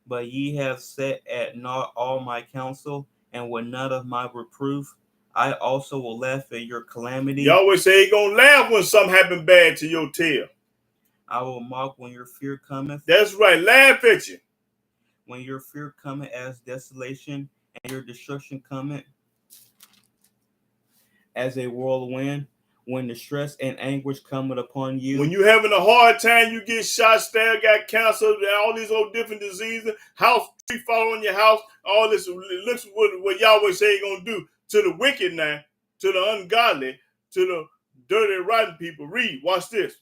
But ye have set at naught all my counsel, and with none of my reproof. I also will laugh at your calamity. Yahweh say he gonna laugh when something happen bad to your tail. I will mock when your fear cometh. That's right, laugh at you. When your fear cometh as desolation, and your destruction cometh as a whirlwind. When distress and anguish cometh upon you. When you having a hard time, you get shot, stabbed, got cancer, all these old different diseases, house tree fall on your house, all this. Looks what Yahweh say he gonna do to the wicked now, to the ungodly, to the dirty, rotten people. Read, watch this.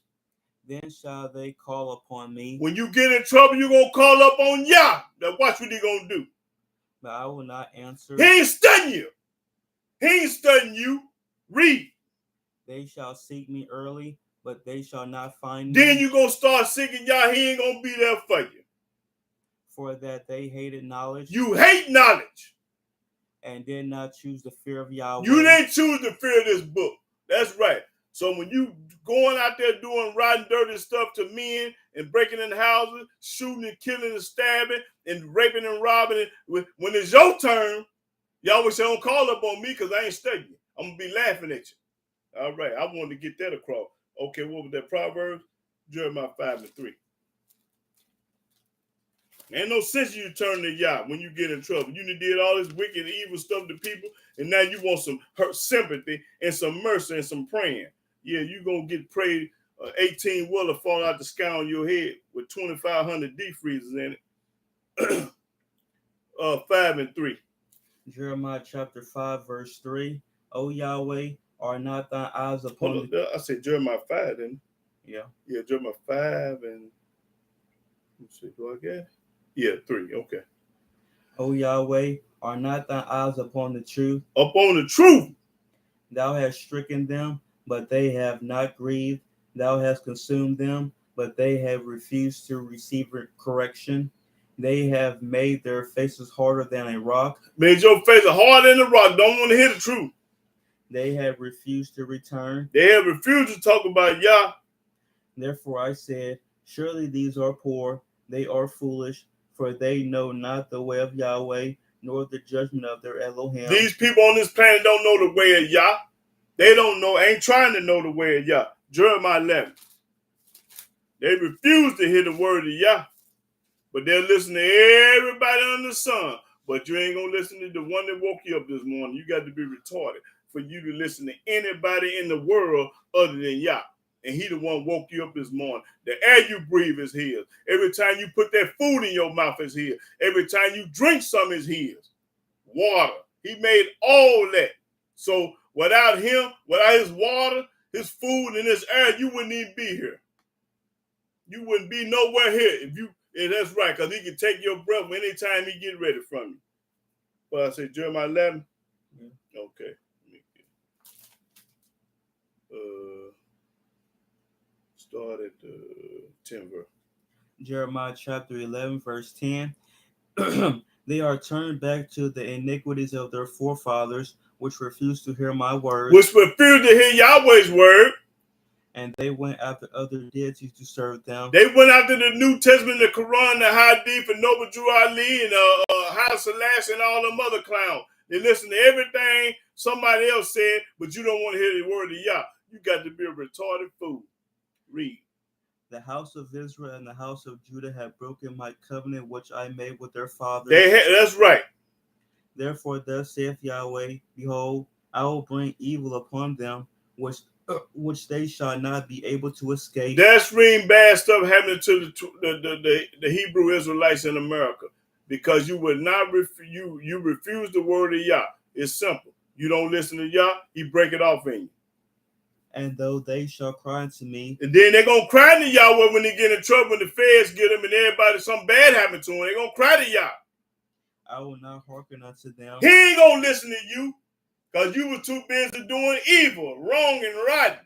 Then shall they call upon me. When you get in trouble, you gonna call up on Yah. Now watch what he gonna do. But I will not answer. He ain't studying you. He ain't studying you. Read. They shall seek me early, but they shall not find Then me. you gonna start seeking Yah. He ain't gonna be there for you. For that they hated knowledge. You hate knowledge. And did not choose the fear of Yahweh. You didn't choose the fear of this book. That's right. So when you going out there doing rotten, dirty stuff to men and breaking in houses, shooting and killing and stabbing and raping and robbing, when it's your turn, y'all would say, don't call up on me because I ain't studying. I'm going to be laughing at you. All right. I wanted to get that across. Okay, what was that? Proverbs? Jeremiah 5:3. Ain't no sense you turn to Yah when you get in trouble. You did all this wicked, evil stuff to people, and now you want some sympathy and some mercy and some praying. Yeah, you gonna get prayed. 18-wheeler fall out the sky on your head with 2,500 deep freezers in it. 5:3. Jeremiah chapter 5, verse 3. O Yahweh, are not thy eyes upon I said Jeremiah 5, didn't I? Yeah. Yeah, Jeremiah 5 and let's see, do I get it? Yeah, 3. Okay. O Yahweh, are not thy eyes upon the truth? Upon the truth. Thou hast stricken them, but they have not grieved. Thou hast consumed them, but they have refused to receive correction. They have made their faces harder than a rock. Made your face harder than a rock. Don't want to hear the truth. They have refused to return. They have refused to talk about Yah. Therefore I said, surely these are poor, they are foolish, for they know not the way of Yahweh, nor the judgment of their Elohim. These people on this planet don't know the way of Yah. They don't know, ain't trying to know the way of Yah. Jeremiah 11. They refuse to hear the word of Yah. But they'll listen to everybody under the sun. But you ain't going to listen to the one that woke you up this morning. You got to be retarded for you to listen to anybody in the world other than Yah. And he the one woke you up this morning. The air you breathe is his. Every time you put that food in your mouth is his. Every time you drink some is his. Water. He made all that. So without him, without his water, his food, and his air, you wouldn't even be here. You wouldn't be nowhere here. That's right, because he can take your breath anytime he get ready from you. Well, I said Jeremiah 11. Yeah. Okay. Start at the 10th verse. Jeremiah chapter 11, verse 10. They are turned back to the iniquities of their forefathers, which refused to hear my word. Which refused to hear Yahweh's word. And they went after other deities to serve them. They went after the New Testament, the Quran, the Hadith, and Noble Drew Ali, and Haile Selassie, and all them other clowns. They listen to everything somebody else said, but you don't want to hear the word of Yah. You got to be a retarded fool. Read. The house of Israel and the house of Judah have broken my covenant which I made with their fathers. That's right. Therefore thus saith Yahweh, behold, I will bring evil upon them, which they shall not be able to escape. That's reading bad stuff happening to the Hebrew Israelites in America, because you would not you refuse the word of Yah. It's simple. You don't listen to Yah, he break it off in you. And though they shall cry unto me, and then they're gonna cry to Yahweh when they get in trouble, when the feds get them and everybody something bad happened to them. They're gonna cry to Yah. I will not hearken unto them. He ain't gonna listen to you, because you were too busy doing evil, wrong, and rotten.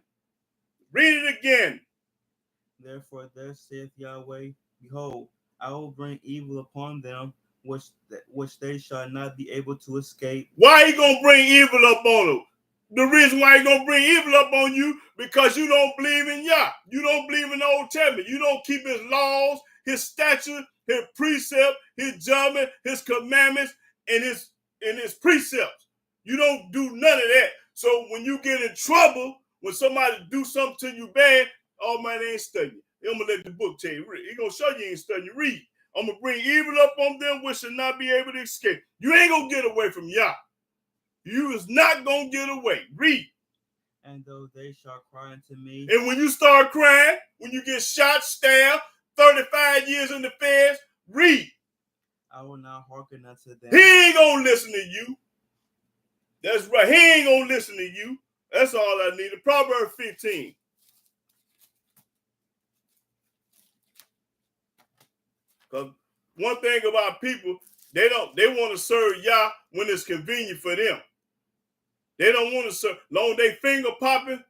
Read it again. Therefore thus saith Yahweh, behold, I will bring evil upon them, which they shall not be able to escape. Why are you gonna bring evil up on them? The reason why he's going to bring evil up on you, because you don't believe in Yah. You don't believe in the Old Testament. You don't keep his laws, his statutes, his precepts, his judgment, his commandments, and his precepts. You don't do none of that. So when you get in trouble, when somebody do something to you bad, oh man, they ain't studying. I'm going to let the book tell you. He's going to show you ain't studying. Read. I'm going to bring evil up on them which shall not be able to escape. You ain't going to get away from Yah. You is not going to get away. Read. And though they shall cry unto me. And when you start crying, when you get shot, stabbed, 35 years in the feds, read. I will not hearken unto them. He ain't going to listen to you. That's right. He ain't going to listen to you. That's all I needed. Proverbs 15. Because one thing about people, they want to serve Yah when it's convenient for them. They don't want to serve. Long they finger popping,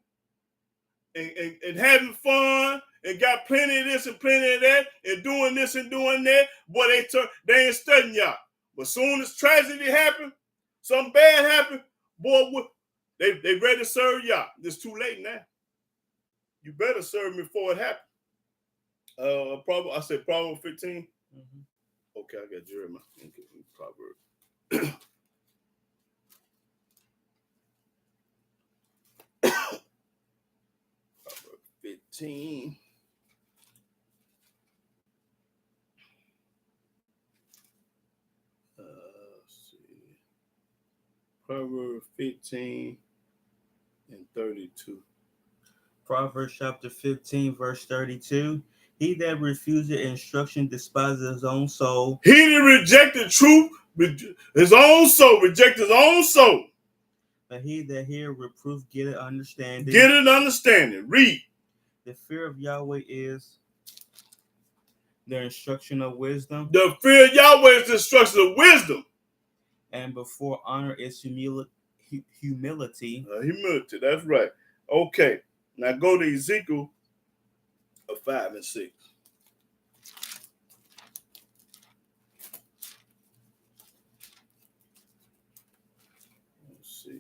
and having fun and got plenty of this and plenty of that and doing this and doing that. Boy, they ain't studying y'all. But soon as tragedy happen, something bad happen, boy, they ready to serve y'all. It's too late now. You better serve me before it happens. I said Proverbs 15. Mm-hmm. Okay, I got Jeremiah. Okay, Proverbs. Proverbs 15. Let's see. Proverbs 15 and 32. Proverbs chapter 15, verse 32. He that refuseth instruction despises his own soul. He that rejected truth, his own soul, reject his own soul. But he that heareth reproof getteth understanding. Get an understanding. Read. The fear of Yahweh is the instruction of wisdom. The fear of Yahweh is the instruction of wisdom. And before honor is humility. Humility, that's right. Okay, now go to Ezekiel 5 and 6. Let's see.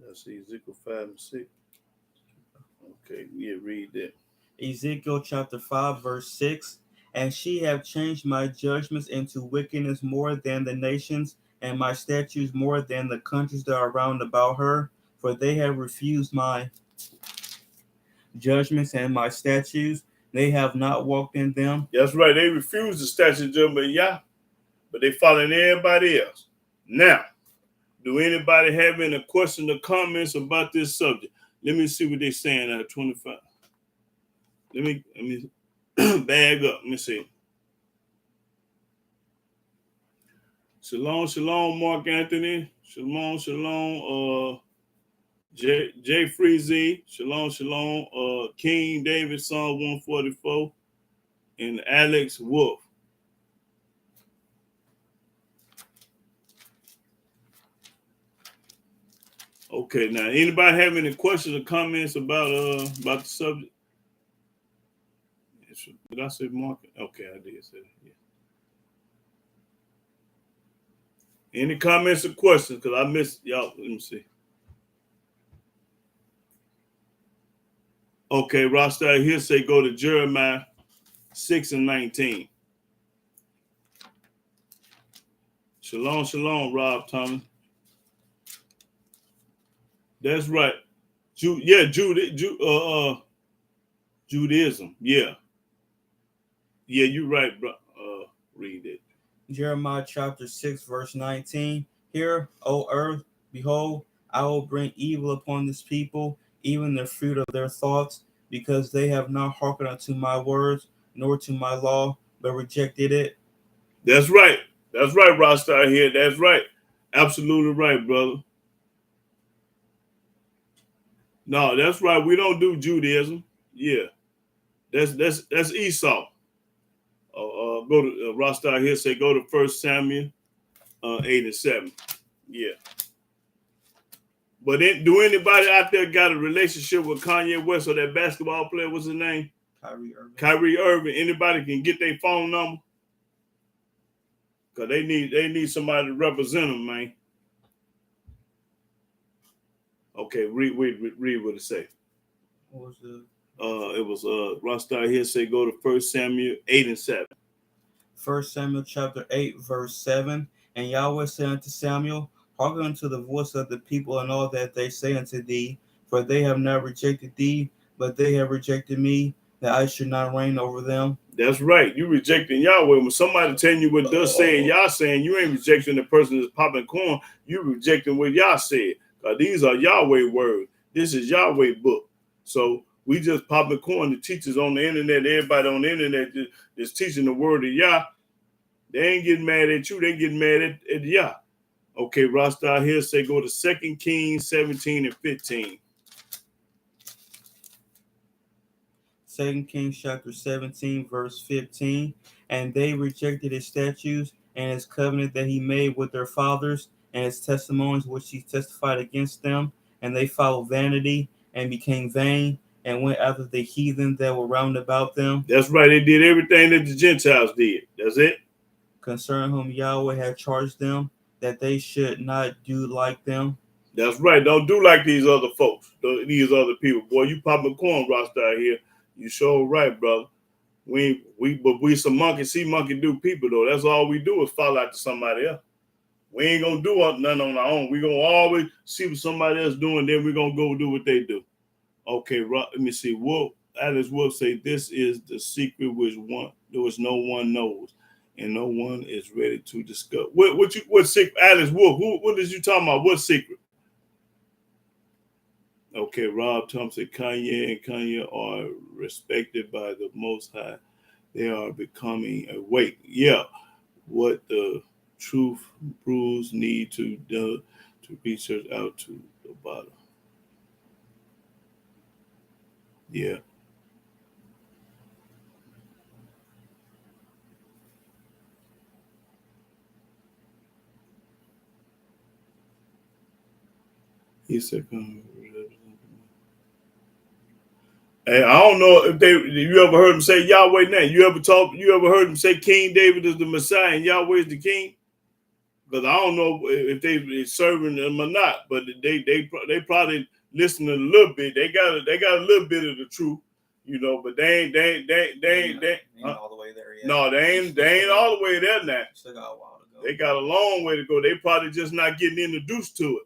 Let's see, Ezekiel 5 and 6. Okay, yeah, read that. Ezekiel chapter 5, verse 6. And she have changed my judgments into wickedness more than the nations, and my statutes more than the countries that are round about her. For they have refused my judgments and my statutes. They have not walked in them. That's right. They refuse the statute of judgment, yeah, but they following everybody else. Now, do anybody have any questions or comments about this subject? Let me see what they're saying at 25. Let me bag up. Let me see. Shalom, shalom, Mark Anthony. Shalom, shalom, J Freezy. Shalom, shalom, King David, Psalm 144, and Alex Wolf. Okay, now anybody have any questions or comments about the subject? Did I say Mark? Okay, I did say that. Yeah. Any comments or questions? Because I missed y'all. Let me see. Okay, Rostar here say go to Jeremiah 6 and 19. Shalom, shalom, Rob Thomas. That's right. Judaism. Yeah. Yeah, you're right, bro. Read it. Jeremiah chapter 6, verse 19. Hear, O earth, behold, I will bring evil upon this people, even the fruit of their thoughts, because they have not hearkened unto my words, nor to my law, but rejected it. That's right. That's right, Rostar here. That's right. Absolutely right, brother. No, that's right. We don't do Judaism. Yeah. That's Esau. Go to Rostar here say go to 1 Samuel 8 and 7. Yeah. But do anybody out there got a relationship with Kanye West or that basketball player? What's his name? Kyrie Irving. Anybody can get their phone number? Because they need somebody to represent them, man. Okay, read what it say. What was the? It was Rostar here say go to 1 Samuel 8 and 7. 1 Samuel chapter 8, verse 7. And Yahweh said unto Samuel, hearken unto the voice of the people and all that they say unto thee, for they have not rejected thee, but they have rejected me, that I should not reign over them. That's right. You rejecting Yahweh. When somebody telling you what thus saying, Yah saying, you ain't rejecting the person that's popping corn. You rejecting what Yah said. These are Yahweh words. This is Yahweh book. So we just popping corn. The teachers on the internet, everybody on the internet is teaching the word of Yah. They ain't getting mad at you. They getting mad at Yah. Okay, Rostar here say go to 2 Kings 17 and 15. 2 Kings chapter 17, verse 15. And they rejected his statutes and his covenant that he made with their fathers, and his testimonies which he testified against them, and they followed vanity and became vain, and went after the heathen that were round about them. That's right. They did everything that the Gentiles did. That's it. Concerning whom Yahweh had charged them, that they should not do like them. That's right. Don't do like these other folks, these other people. Boy, you popping corn rocks out here. You sure right, brother. But we some monkey see, monkey do people though. That's all we do is follow after somebody else. We ain't gonna do nothing on our own. We gonna always see what somebody else doing, then we gonna go do what they do. Okay, let me see. Alice Wolf say this is the secret which no one knows, and no one is ready to discuss. What secret? Alice Wolf, what is you talking about? What secret? Okay, Rob Thompson, Kanye and Kanye are respected by the Most High. They are becoming awake. Yeah, what the truth brews need to do to research out to the bottom. Yeah. He said, hey, I don't know if you ever heard him say Yahweh name. You ever heard him say King David is the Messiah and Yahweh is the King? Because I don't know if they serving them or not, but they probably listening a little bit. They got a little bit of the truth, but they ain't all the way there yet. No, they ain't all the way there now. Still got a while to go. They got a long way to go. They probably just not getting introduced to it.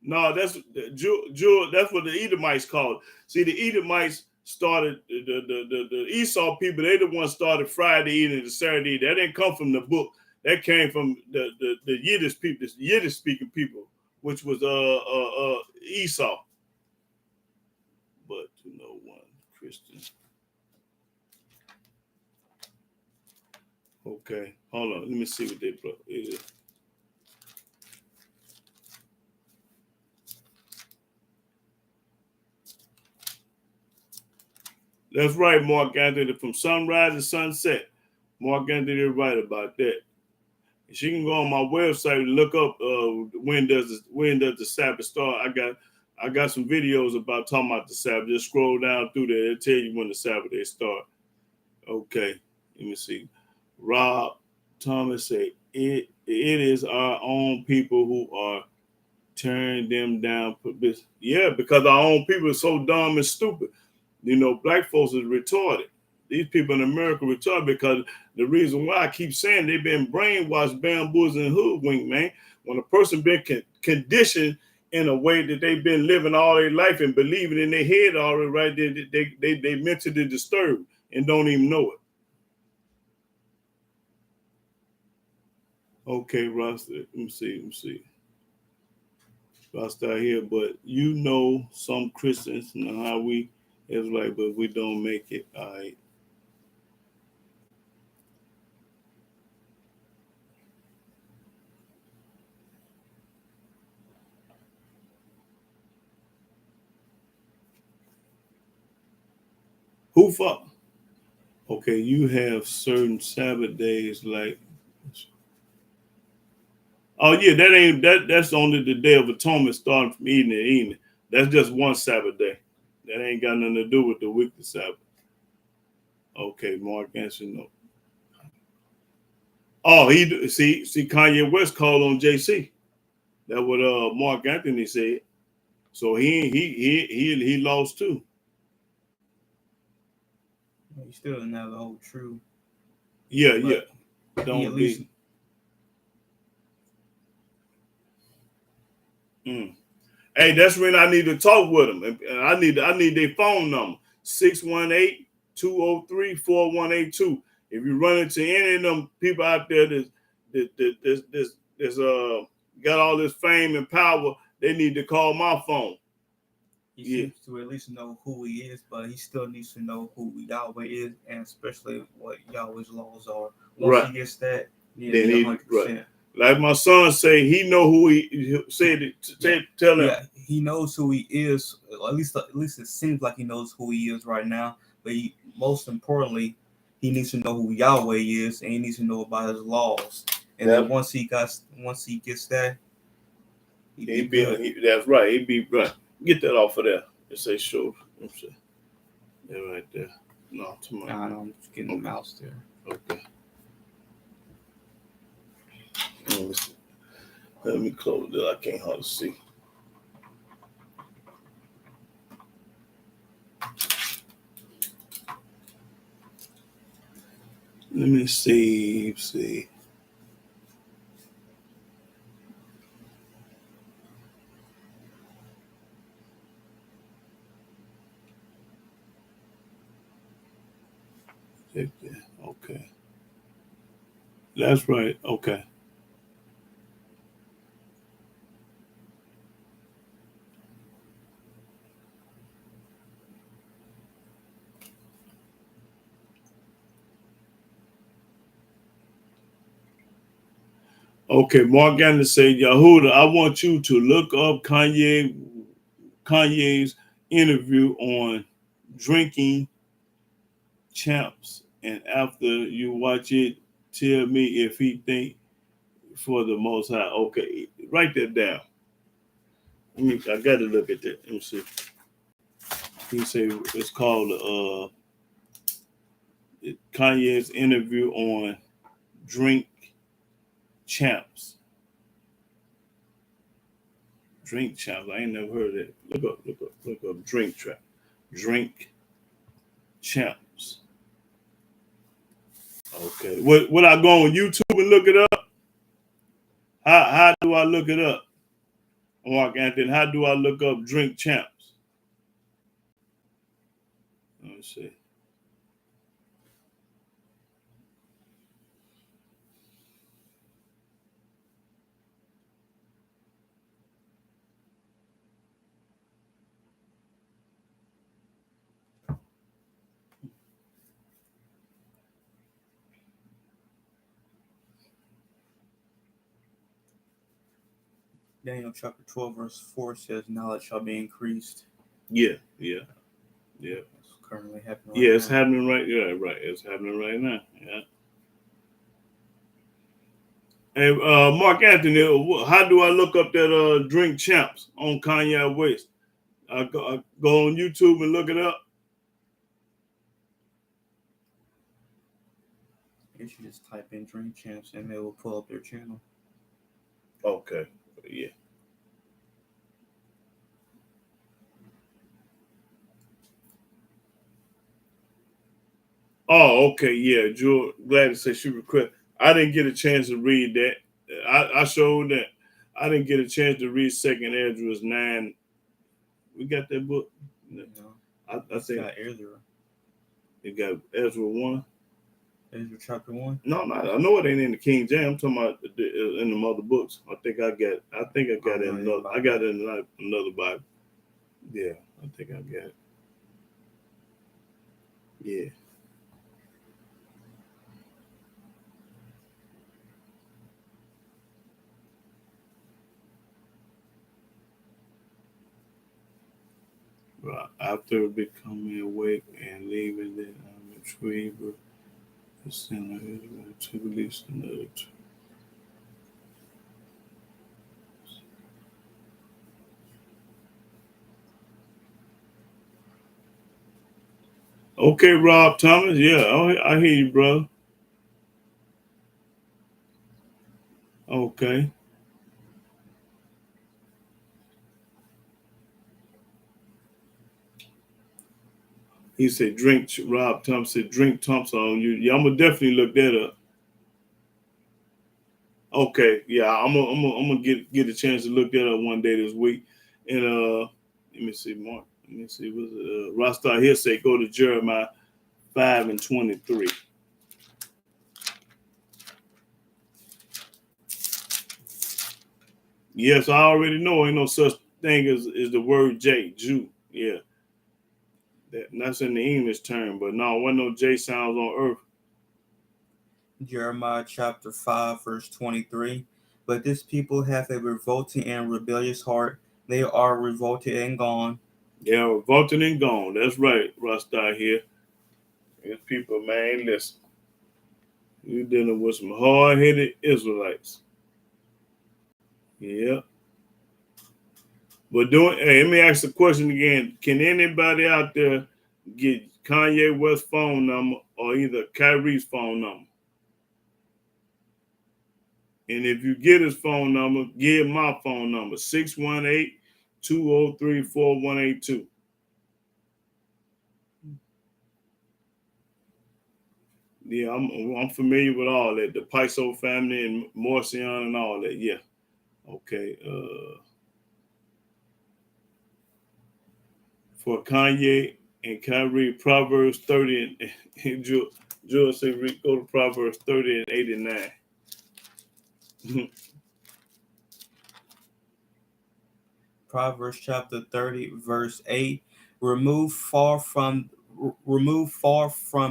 No, that's Jewel. That's what the Edomites called. See, the Edomites started the Esau people. They the ones started Friday eating and Saturday eating. That didn't come from the book. That came from the Yiddish people, the Yiddish speaking people, which was Esau. But to no one Christian. Okay, hold on. Let me see what they brought. That's right, Mark Anthony. From sunrise to sunset, Mark Anthony is right about that. She can go on my website and look up when does the Sabbath start. I got some videos about talking about the Sabbath. Just scroll down through there. It'll tell you when the Sabbath day start. Okay, let me see. Rob Thomas say it is our own people who are tearing them down. Yeah, because our own people are so dumb and stupid. Black folks is retarded. These people in America are retarded because the reason why I keep saying they've been brainwashed, bamboozled, and hoodwinked, man. When a person been conditioned in a way that they've been living all their life and believing in their head already, right? They mentally disturbed and don't even know it. Okay, Ross, let me see. Ross out here, but some Christians know how we is like, but we don't make it. All right. Who fuck? Okay, you have certain Sabbath days like. Oh yeah, that's only the Day of Atonement starting from evening to evening. That's just one Sabbath day. That ain't got nothing to do with the weekly Sabbath. Okay, Mark answer no. Oh, see Kanye West called on JC. That's what Mark Anthony said. So he lost too. He still doesn't have the whole truth. Yeah. Don't be. Hey, that's when I need to talk with them. And I need their phone number. 618-203-4182. If you run into any of them people out there that's got all this fame and power, they need to call my phone. He seems to at least know who he is, but he still needs to know who Yahweh is, and especially what Yahweh's laws are. Once he gets that, then 100%. Like my son say, he know who he said it. Tell him. Yeah, he knows who he is. At least it seems like he knows who he is right now. But most importantly, he needs to know who Yahweh is, and he needs to know about his laws. And then once he gets that, he'd be that's right. He'd be right. Get that off of there. It say show. That right there. No, tomorrow. Nah, no, I'm just getting the mouse there. Okay. Let me close it. I can't hardly see. Let me see. Okay. That's right. Okay. Okay, Mark Gannon said, Yahuda, I want you to look up Kanye's interview on drinking champs, and after you watch it, tell me if he think for the Most High. Okay, write that down. I got to look at that. Let me see. He said it's called Kanye's interview on drink champs. Drink champs. I ain't never heard of that. Look up drink champs. Okay. What I go on YouTube and look it up? How do I look it up? Mark Anthony, how do I look up drink champs? Let me see. Daniel chapter 12 verse 4 says, knowledge shall be increased. Yeah. It's currently happening. Yeah, it's happening right. Yeah, right. It's happening right now. Yeah. And Mark Anthony, how do I look up that drink champs on Kanye West? I go on YouTube and look it up. You should just type in drink champs and it will pull up their channel. Okay. Yeah. Oh, okay. Yeah. Jewel, glad to say she request. I didn't get a chance to read that. I showed that. I didn't get a chance to read Second Ezra's 9. We got that book. No, I think got Ezra. It got Ezra 1. Ezra chapter 1. No, I know it ain't in the King James. I'm talking about in the other books. I got it in another. I got it in another Bible. Yeah, I think I got it. Yeah. Right. After becoming awake and leaving the retriever, the sinner to release another. Okay, Rob Thomas. Yeah, I hear you, brother. Okay. He said, "Drink." Rob Thompson said, "Drink Thompson on you." Yeah, I'm gonna definitely look that up. Okay, yeah, I'm gonna get a chance to look that up one day this week. And let me see, Mark. Let me see. Was Rostar here say go to Jeremiah 5:23. Yes, I already know. Ain't no such thing as the word J, Jew. Yeah, that's in the English term, but no, wasn't no J sounds on earth. Jeremiah chapter 5 verse 23. But this people have a revolting and rebellious heart. They are revolted and gone. They are revolted and gone. That's right, Rasta here. These people, man, listen. You're dealing with some hard-headed Israelites. Yeah. But hey, let me ask the question again. Can anybody out there get Kanye West's phone number or either Kyrie's phone number? And if you get his phone number, give my phone number, 618-203-4182. Yeah, I'm familiar with all that. The Paiso family and Morcion and all that. Yeah. Okay. For Kanye and Kyrie, Proverbs 30 and Joel say go to Proverbs 30 and 89. Proverbs chapter 30, verse 8. Remove far from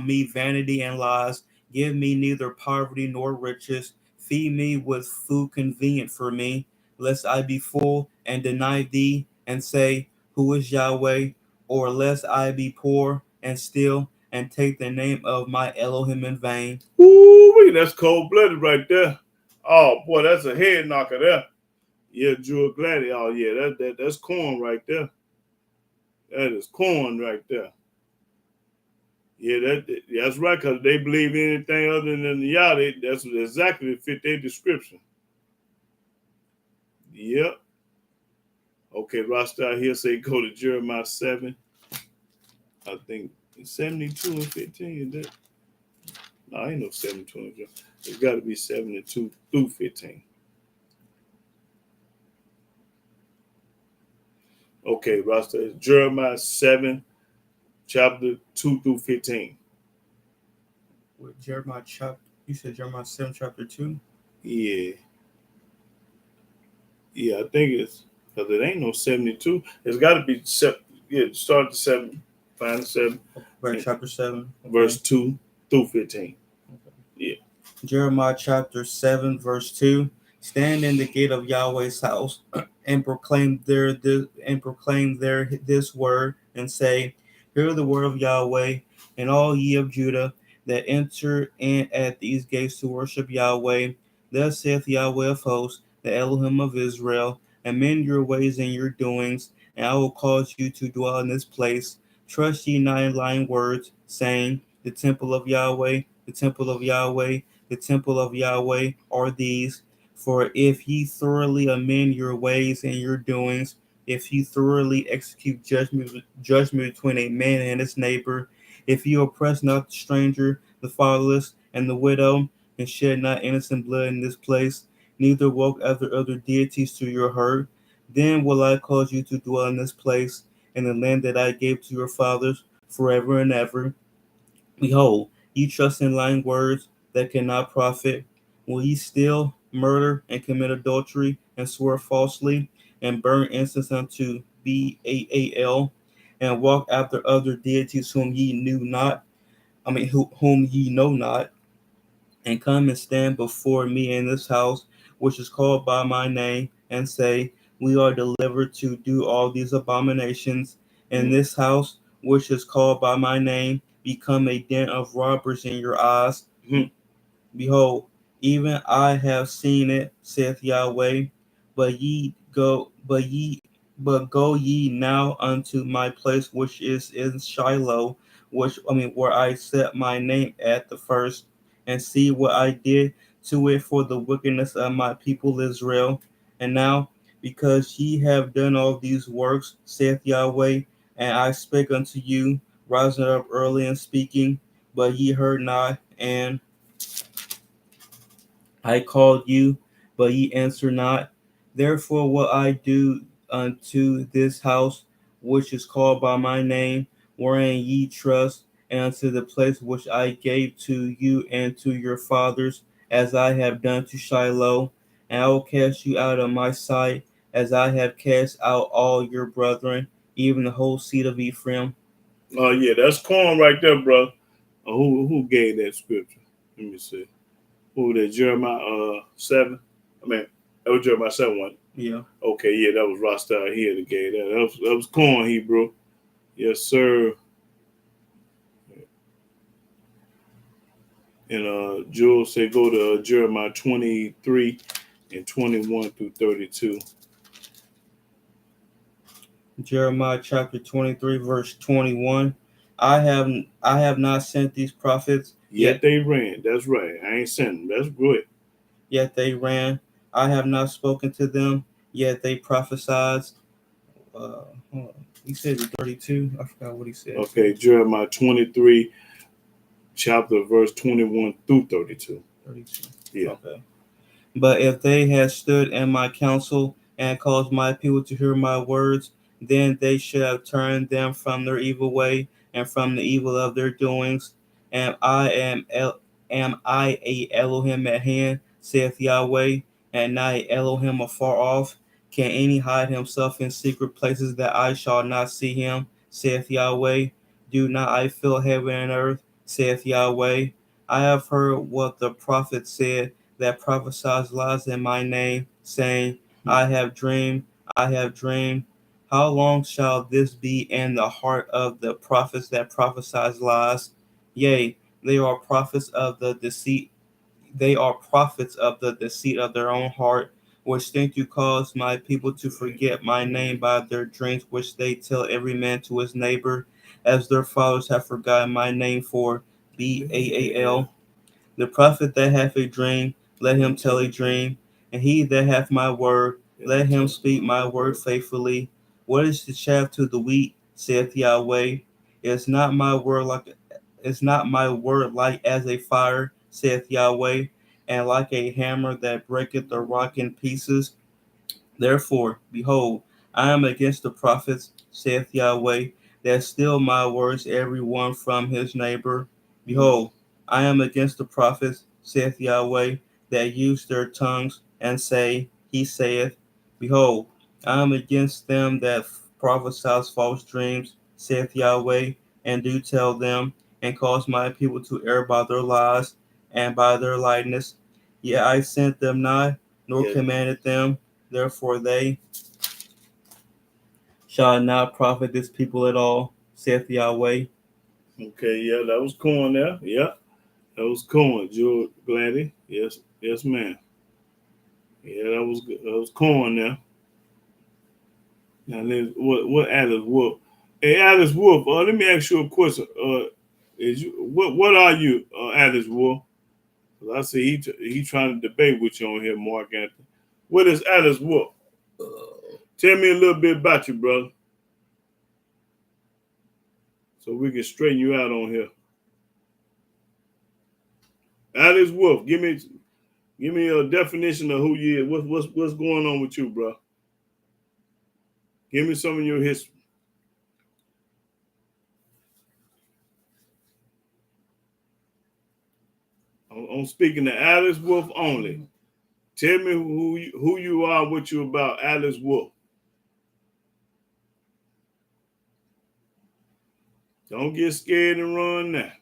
me vanity and lies. Give me neither poverty nor riches. Feed me with food convenient for me, lest I be full and deny thee and say, who is Yahweh? Or lest I be poor and steal and take the name of my Elohim in vain. Ooh, that's cold-blooded right there. Oh boy, that's a head knocker there. Yeah, Jewel Gladdy. Oh yeah, that's corn right there. That is corn right there. Yeah, that's right, because they believe anything other than Yah, that's exactly fit their description. Yep. Okay, Rasta here say go to Jeremiah 7. I think 72 and 15. Is that? No, I ain't no 72. It's got to be 72 through 15. Okay, Rasta, it's Jeremiah 7, chapter 2 through 15. With Jeremiah chapter, you said Jeremiah 7, chapter 2? Yeah. Yeah, I think it's, because it ain't no 72. It's got to be, start at 7, find 7. Right, chapter 7. Verse 2 through 15. Okay. Yeah. Jeremiah chapter 7, verse 2. Stand in the gate of Yahweh's house and proclaim this word and say, hear the word of Yahweh, and all ye of Judah that enter in at these gates to worship Yahweh. Thus saith Yahweh of hosts, the Elohim of Israel, amend your ways and your doings, and I will cause you to dwell in this place. Trust ye not in lying words, saying, the temple of Yahweh, the temple of Yahweh, the temple of Yahweh are these. For if ye thoroughly amend your ways and your doings, if ye thoroughly execute judgment between a man and his neighbor, if ye oppress not the stranger, the fatherless, and the widow, and shed not innocent blood in this place, neither walk after other deities to your hurt, then will I cause you to dwell in this place, in the land that I gave to your fathers, forever and ever. Behold, ye trust in lying words that cannot profit. Will ye steal, murder, and commit adultery, and swear falsely, and burn incense unto Baal, and walk after other deities whom ye whom ye know not, and come and stand before me in this house, which is called by my name, and say, we are delivered to do all these abominations, and this house, which is called by my name, become a den of robbers in your eyes. Behold, even I have seen it, saith Yahweh. But go ye now unto my place which is in Shiloh, where I set my name at the first, and see what I did to it for the wickedness of my people Israel. And now, because ye have done all these works, saith Yahweh, and I spake unto you, rising up early and speaking, but ye heard not, and I called you, but ye answer not. Therefore will I do unto this house, which is called by my name, wherein ye trust, and unto the place which I gave to you and to your fathers, as I have done to Shiloh. And I will cast you out of my sight, as I have cast out all your brethren, even the whole seed of Ephraim. Oh yeah, that's corn right there, bro. Who gave that scripture? Let me see. Who that? Jeremiah 7. I mean That was Jeremiah 7-1. Yeah. Okay, yeah, that was Rostar here that gave that. That was corn, Hebrew. Yes, sir. And Jules said go to Jeremiah 23 and 21 through 32. Jeremiah chapter 23, verse 21. I have not sent these prophets, Yet they ran. That's right. I ain't sent them. That's good. yet they ran. I have not spoken to them, yet they prophesied. Hold on. He said 32. I forgot what he said. Okay, Jeremiah 23, chapter verse 21 through 32. 32. Yeah. Okay. But if they had stood in my counsel and caused my people to hear my words, then they should have turned them from their evil way and from the evil of their doings. And am I a Elohim at hand, saith Yahweh, and not a Elohim afar off? Can any hide himself in secret places that I shall not see him, saith Yahweh? Do not I fill heaven and earth, saith Yahweh? I have heard what the prophet said that prophesies lies in my name, saying, I have dreamed, I have dreamed. How long shall this be in the heart of the prophets that prophesies lies? Yea, they are prophets of the deceit. They are prophets of the deceit of their own heart, which think to cause my people to forget my name by their dreams, which they tell every man to his neighbor, as their fathers have forgotten my name for Baal. The prophet that hath a dream, let him tell a dream, and he that hath my word, let him speak my word faithfully. What is the chaff to the wheat, saith Yahweh? Is not my word like as a fire, saith Yahweh, and like a hammer that breaketh the rock in pieces? Therefore, behold, I am against the prophets, saith Yahweh, that steal my words every one from his neighbor. Behold, I am against the prophets, saith Yahweh, that use their tongues and say, He saith. Behold, I am against them that prophesy false dreams, saith Yahweh, and do tell them, and cause my people to err by their lies and by their lightness. Yet I sent them not, nor commanded them. Therefore they shall not profit this people at all, saith Yahweh. Okay, yeah, that was corn there. Yeah, that was corn, George Gladdy. Yes, yes, ma'am. Yeah, that was good. That was corn there. Now then, what Alice Wolf? Hey, Alice Wolf. Let me ask you a question. Is you what are you, Alice Wolf? 'Cause I see he trying to debate with you on here, Mark Anthony. What is Alice Wolf? Tell me a little bit about you, brother, so we can straighten you out on here. Alice Wolf, give me a definition of who you is. What's going on with you, bro? Give me some of your history. I'm speaking to Alice Wolf only. Tell me who you are, what you about, Alice Wolf. Don't get scared and run now.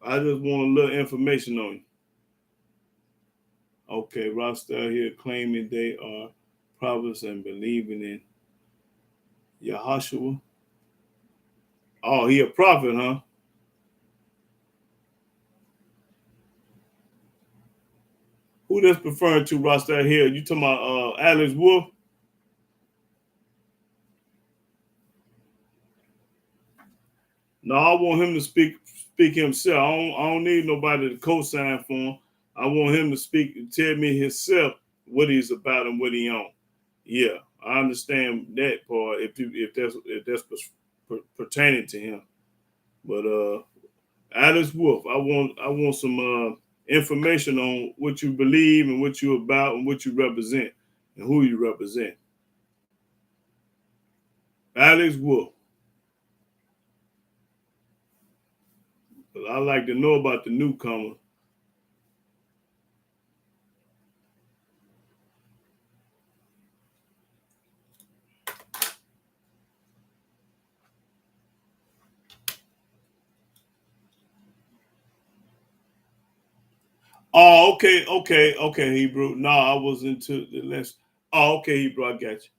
I just want a little information on you. Okay, Rostar here claiming they are prophets and believing in Yahushua. Oh, he a prophet, huh? Who that's referring to, Rostar here? You talking about Alice Wolf? No, I want him to speak himself. I don't need nobody to co-sign for him. I want him to speak and tell me himself what he's about and what he on. Yeah, I understand that part if that's pertaining to him. But Alice Wolf, I want some information on what you believe and what you're about and what you represent and who you represent. Alice Wolf. I like to know about the newcomer. Oh, okay, Hebrew. No, I was into the list. Oh, okay, Hebrew, I got you.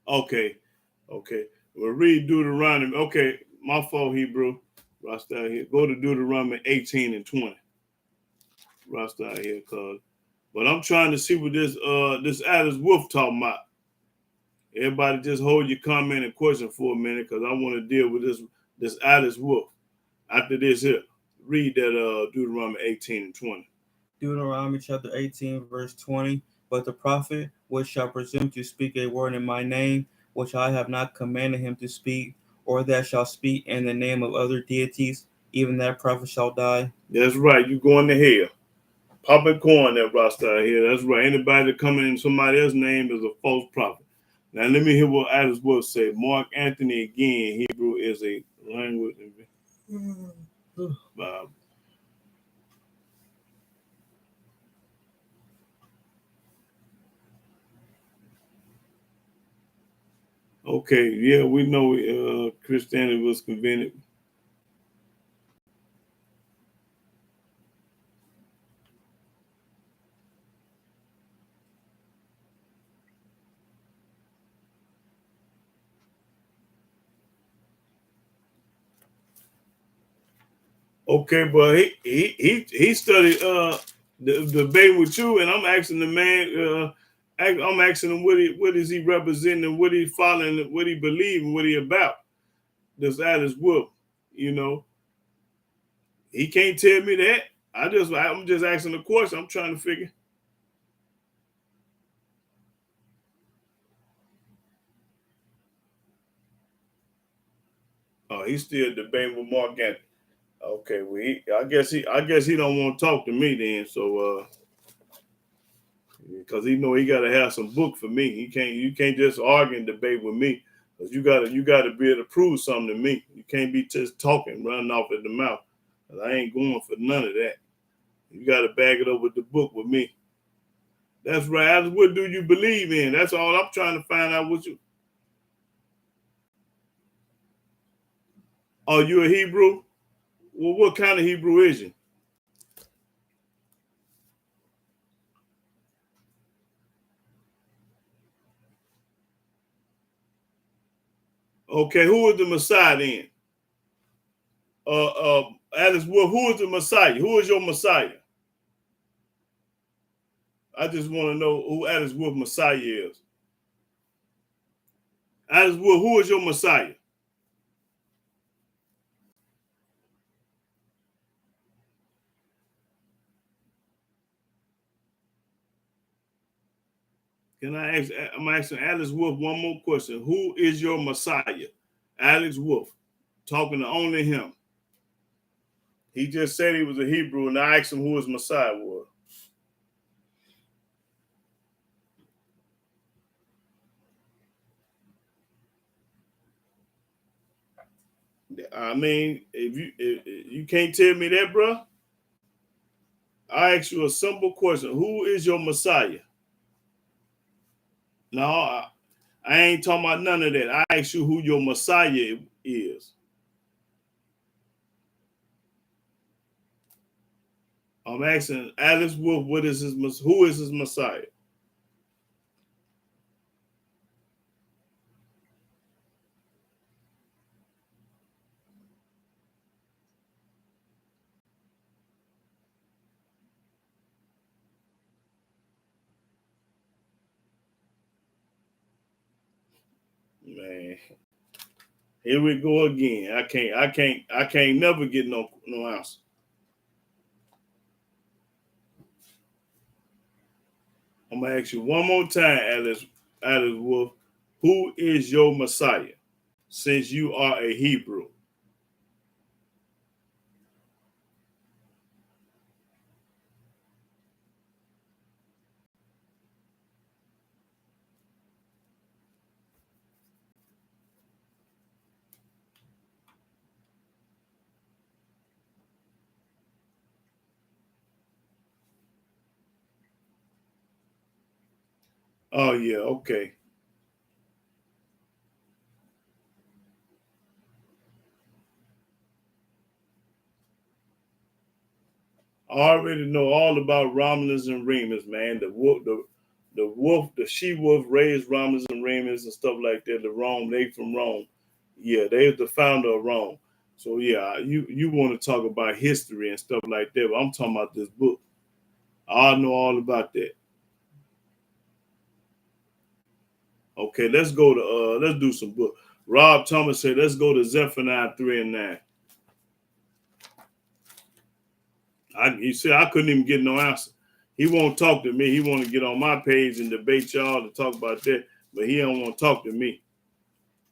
Okay. Well, read Deuteronomy. Okay, my fault, Hebrew. Rasta here. Go to Deuteronomy 18 and 20. Rasta here, cuz. But I'm trying to see what this Alice Wolf talking about. Everybody just hold your comment and question for a minute, because I want to deal with this Alice Wolf. After this here, read that Deuteronomy 18 and 20. Deuteronomy chapter 18, verse 20. But the prophet which shall presume to speak a word in my name, which I have not commanded him to speak, or that shall speak in the name of other deities, even that prophet shall die. That's right. You going to hell. Popping corn that Rasta here. That's right. Anybody that coming in somebody else's name is a false prophet. Now let me hear what Alice Wolf say. Mark Anthony again. Hebrew is a language. Okay, yeah, we know Christianity was convenient. Okay, but he studied the debate with you, and I'm asking the man. I'm asking him what is he representing, what he following, what he believing, what he about. This Alice Wolf, you know, he can't tell me that. I'm just asking the question. I'm trying to figure. Oh, he's still debating with Mark Anthony. Okay, well, I guess he don't want to talk to me then. So, because he know he got to have some book for me. You can't just argue and debate with me, because you gotta be able to prove something to me. You can't be just talking, running off at the mouth. 'Cause I ain't going for none of that. You got to back it up with the book with me. That's right. Alice, what do you believe in? That's all I'm trying to find out. What you? Are you a Hebrew? Well, what kind of Hebrew is you? Okay, who is the Messiah then? Alice Wolf, who is the Messiah? Who is your Messiah? I just want to know who Alice Wolf Messiah is. Alice Wolf, who is your Messiah? Can I ask? I'm asking Alice Wolf one more question. Who is your Messiah? Alex Wolf, talking to only him. He just said he was a Hebrew, and I asked him who his Messiah was. I mean, if you can't tell me that, bro, I ask you a simple question: who is your Messiah? No, I ain't talking about none of that. I ask you who your Messiah is. I'm asking Alex Wolf, who is his Messiah? Man, here we go again. I can't never get no answer. I'm gonna ask you one more time, Alice Wolf. Who is your Messiah? Since you are a Hebrew. Oh yeah, okay. I already know all about Romulus and Remus, man. The she wolf raised Romulus and Remus and stuff like that. They from Rome. Yeah, they're the founder of Rome. So yeah, you want to talk about history and stuff like that, but I'm talking about this book. I know all about that. Okay, let's go to let's do some book. Rob Thomas said, let's go to Zephaniah 3 and 9. You see, I couldn't even get no answer. He won't talk to me. He want to get on my page and debate y'all to talk about that, but he don't want to talk to me.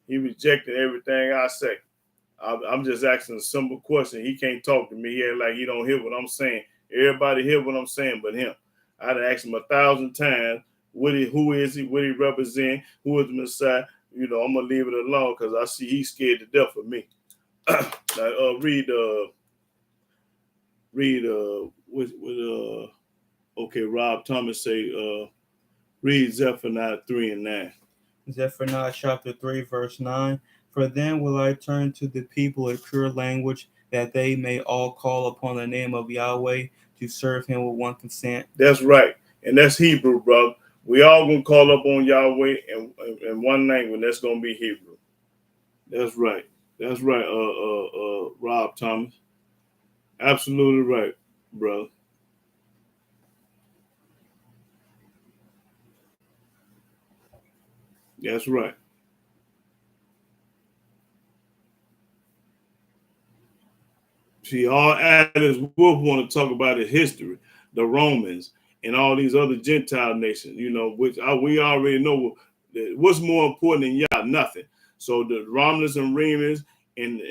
He rejected everything I say. I'm just asking a simple question. He can't talk to me. He act like he don't hear what I'm saying. Everybody hear what I'm saying but him. I'd ask him 1,000 times, who is he? What he represent? Who is the Messiah? You know, I'm gonna leave it alone because I see he's scared to death of me. Now, okay, Rob Thomas say, read Zephaniah 3 and 9. Zephaniah chapter 3, verse 9. For then will I turn to the people a pure language, that they may all call upon the name of Yahweh to serve him with one consent. That's right. And that's Hebrew, bro. We all gonna call up on Yahweh in one language. That's gonna be Hebrew. That's right. That's right, Rob Thomas. Absolutely right, bro. That's right. See, all Alice Wolf want to talk about is history, the Romans, and all these other Gentile nations. You know, which we already know what's more important than y'all. Nothing. So the Romulus and Remus and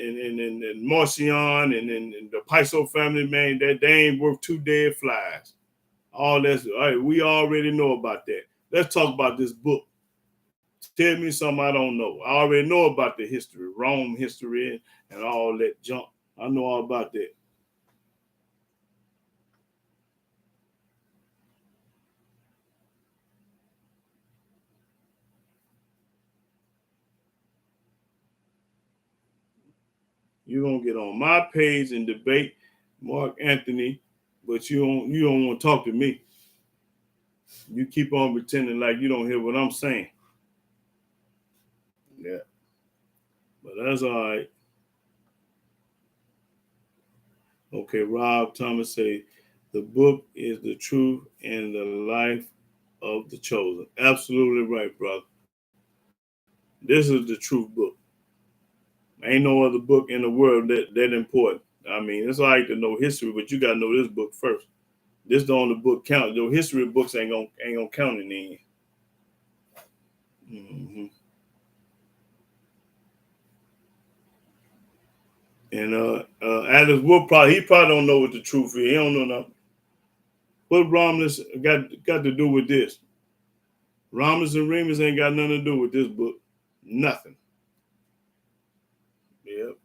Marcion and the Piso family, man, that they ain't worth two dead flies. All that's all right, we already know about that. Let's talk about this book. Tell me something I don't know. I already know about the history, Rome history, and all that junk. I know all about that. You're gonna get on my page and debate Mark Anthony, but you don't want to talk to me. You keep on pretending like you don't hear what I'm saying. Yeah, but that's all right. Okay, Rob Thomas say the book is the truth and the life of the chosen. Absolutely right, brother. This is the truth book. Ain't no other book in the world that important. I mean, it's all right to know history, but you gotta know this book first. This the only book count. Your history books ain't gonna count in the end. Mm-hmm. And Alice Wood he probably don't know what the truth is. He don't know nothing. What Romulus got to do with this? Romulus and Remus ain't got nothing to do with this book. Nothing. Yep.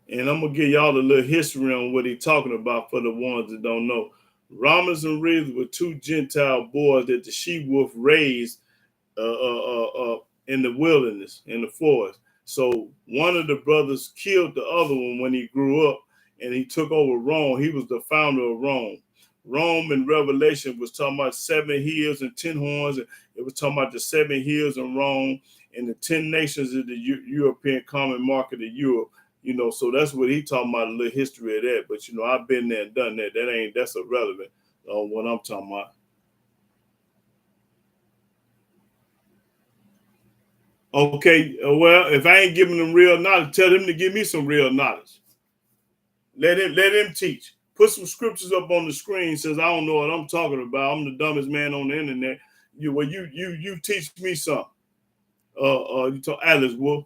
And I'm gonna give y'all a little history on what he's talking about for the ones that don't know. Romulus and Remus were two Gentile boys that the she wolf raised in the wilderness, in the forest. So one of the brothers killed the other one when he grew up, and he took over Rome. He was the founder of Rome. Rome in Revelation was talking about 7 hills and 10 horns. And it was talking about the 7 hills in Rome and the 10 nations of the European common market of Europe. You know, so that's what he talking about, a little history of that. But you know, I've been there and done that. That's irrelevant on what I'm talking about. Okay, well, if I ain't giving them real knowledge, tell them to give me some real knowledge. Let him teach. Put some scriptures up on the screen. Says I don't know what I'm talking about. I'm the dumbest man on the internet. You teach me something. You talk Alice Wolf.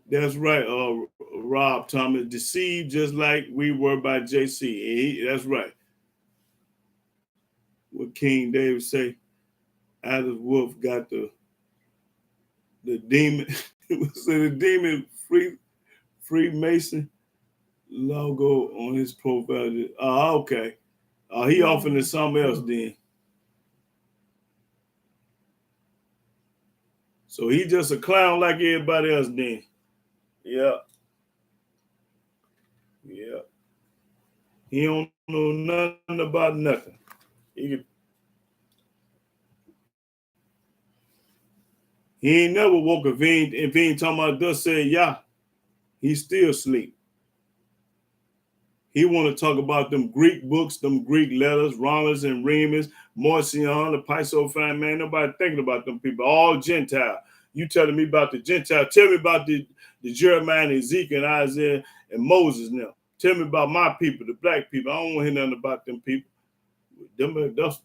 That's right. Rob Thomas deceived just like we were by JC. That's right. What King David say? Alice Wolf got the demon. So the demon Freemason logo on his profile. Okay. He off into something else then. So he just a clown like everybody else then. Yeah. Yeah. He don't know nothing about nothing. He ain't never woke if he ain't talking about thus said Yah. He still sleep. He want to talk about them Greek books, them Greek letters, Romans and Remus, Marcion, the Piso fan, man. Nobody thinking about them people. All Gentile. You telling me about the Gentile. Tell me about the Jeremiah and Ezekiel and Isaiah and Moses now. Tell me about my people, the black people. I don't want to hear nothing about them people.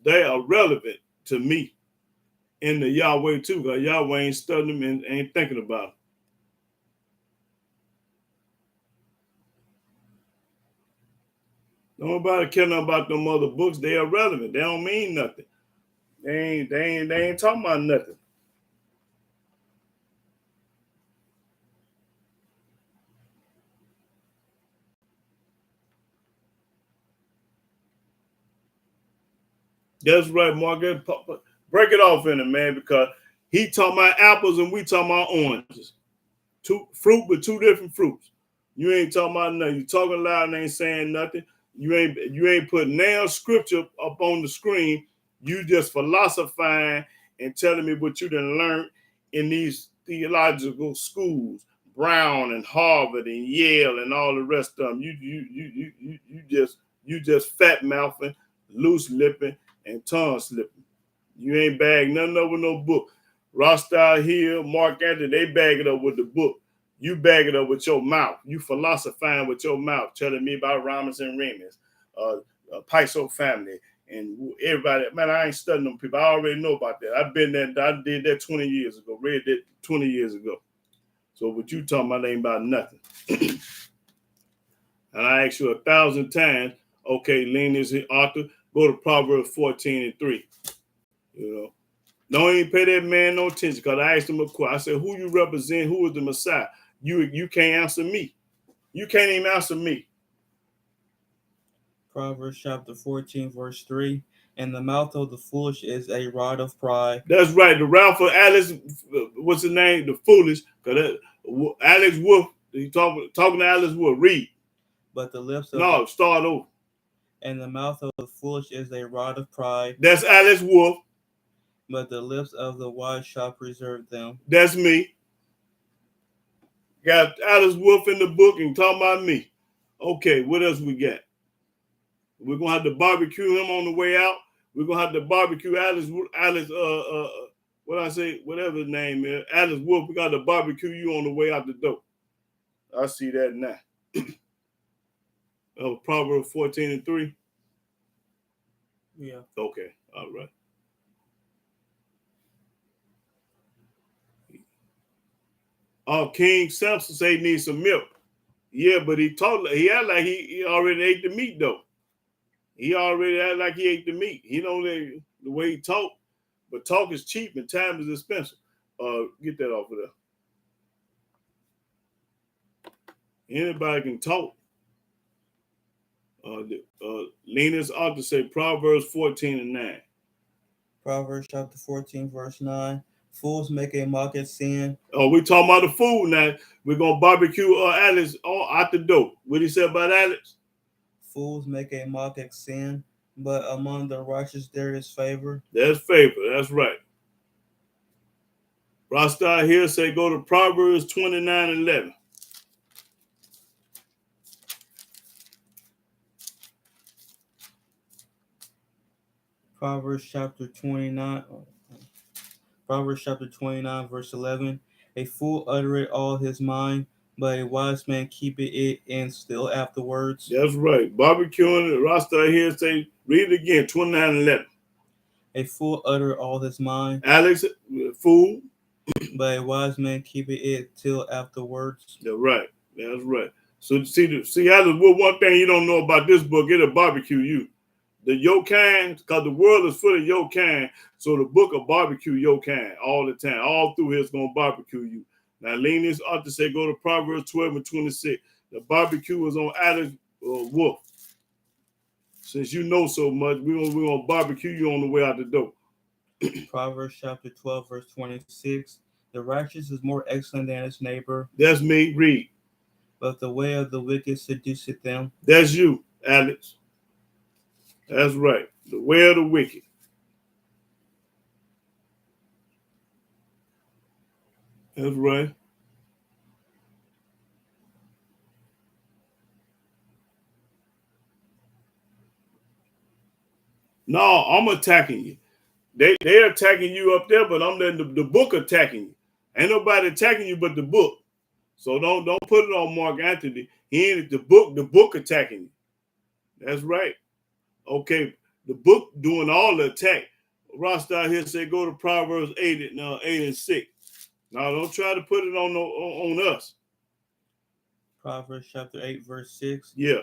They are relevant to me in the Yahweh too, because Yahweh ain't studying them and ain't thinking about them. Nobody care nothing about them other books. They are relevant. They don't mean nothing. They ain't talking about nothing. That's right, Margaret. Break it off in it, man, because he talking about apples and we talking about oranges. Fruit with two different fruits. You ain't talking about nothing. You talking loud and ain't saying nothing. You ain't putting nail scripture up on the screen. You just philosophizing and telling me what you done learned in these theological schools, Brown and Harvard and Yale and all the rest of them. You just fat mouthing, loose lipping, and tongue slipping. You ain't bagged nothing up with no book. Rostyle Hill, Mark Anthony, they bag it up with the book. You bag it up with your mouth. You philosophizing with your mouth, telling me about Romans and Remus, Piso family, and everybody. Man, I ain't studying them people. I already know about that. I've been there. I did that 20 years ago. Read that 20 years ago. So what you talking about ain't about nothing. And I asked you 1,000 times, okay, lean is the author. Go to Proverbs 14:3. You know. Don't even pay that man no attention, because I asked him a question. I said, who you represent? Who is the Messiah? You can't answer me. You can't even answer me. Proverbs chapter 14, verse 3. And the mouth of the foolish is a rod of pride. That's right. The route for Alex, what's the name? The foolish. Because Alex Wolf, he talking to Alex Wolf. Read. But the lips of No, start over. And the mouth of the foolish is a rod of pride. That's Alex Wolf. But the lips of the wise shall preserve them. That's me. Got Alex Wolf in the book and talking about me. Okay, what else we got? We're gonna have to barbecue him on the way out. We're gonna have to barbecue Alex what I say, whatever his name is, Alex Wolf. We got to barbecue you on the way out the door. I see that now. Proverbs 14:3. Yeah. Okay, all right. Oh, King Samson say he needs some milk. Yeah, but he act like he already ate the meat though. He already act like he ate the meat. He don't the way he talk, but talk is cheap and time is expensive. Get that off of there. Anybody can talk. Linus ought to say Proverbs 14:9. Proverbs chapter 14, verse 9. Fools make a mock at sin. Oh, we talking about the food now. We're gonna barbecue Alex out the door. What he said about Alex? Fools make a mock at sin, but among the righteous there is favor. That's favor. That's right. Rostyle here say go to Proverbs 29:11. Proverbs chapter 29, verse 11. A fool uttereth all his mind, but a wise man keepeth it in still afterwards. That's right. Barbecuing. Rostyle here say, read it again, 29:11. A fool uttereth all his mind. Alex, fool. But a wise man keepeth it till afterwards. That's right. That's right. So see, Alex, one thing you don't know about this book, it'll barbecue you. The your kind, because the world is full of your kind, so the book will barbecue your kind all the time. All through here, it's going to barbecue you. Now, Linus ought to say, go to Proverbs 12:26. The barbecue is on Alex Wolf. Since you know so much, we're going to barbecue you on the way out the door. Proverbs chapter 12, verse 26. The righteous is more excellent than his neighbor. That's me. Read. but the way of the wicked seduceth them. That's you, Alex. That's right. The way of the wicked. That's right. No, I'm attacking you. They're attacking you up there, but I'm letting the book attacking you. Ain't nobody attacking you but the book. So don't put it on Mark Anthony. He ain't the book attacking you. That's right. Okay, the book doing all the attack. Ross out here say go to Proverbs 8 and 6. Now don't try to put it on us. Proverbs chapter 8, verse 6. Yeah.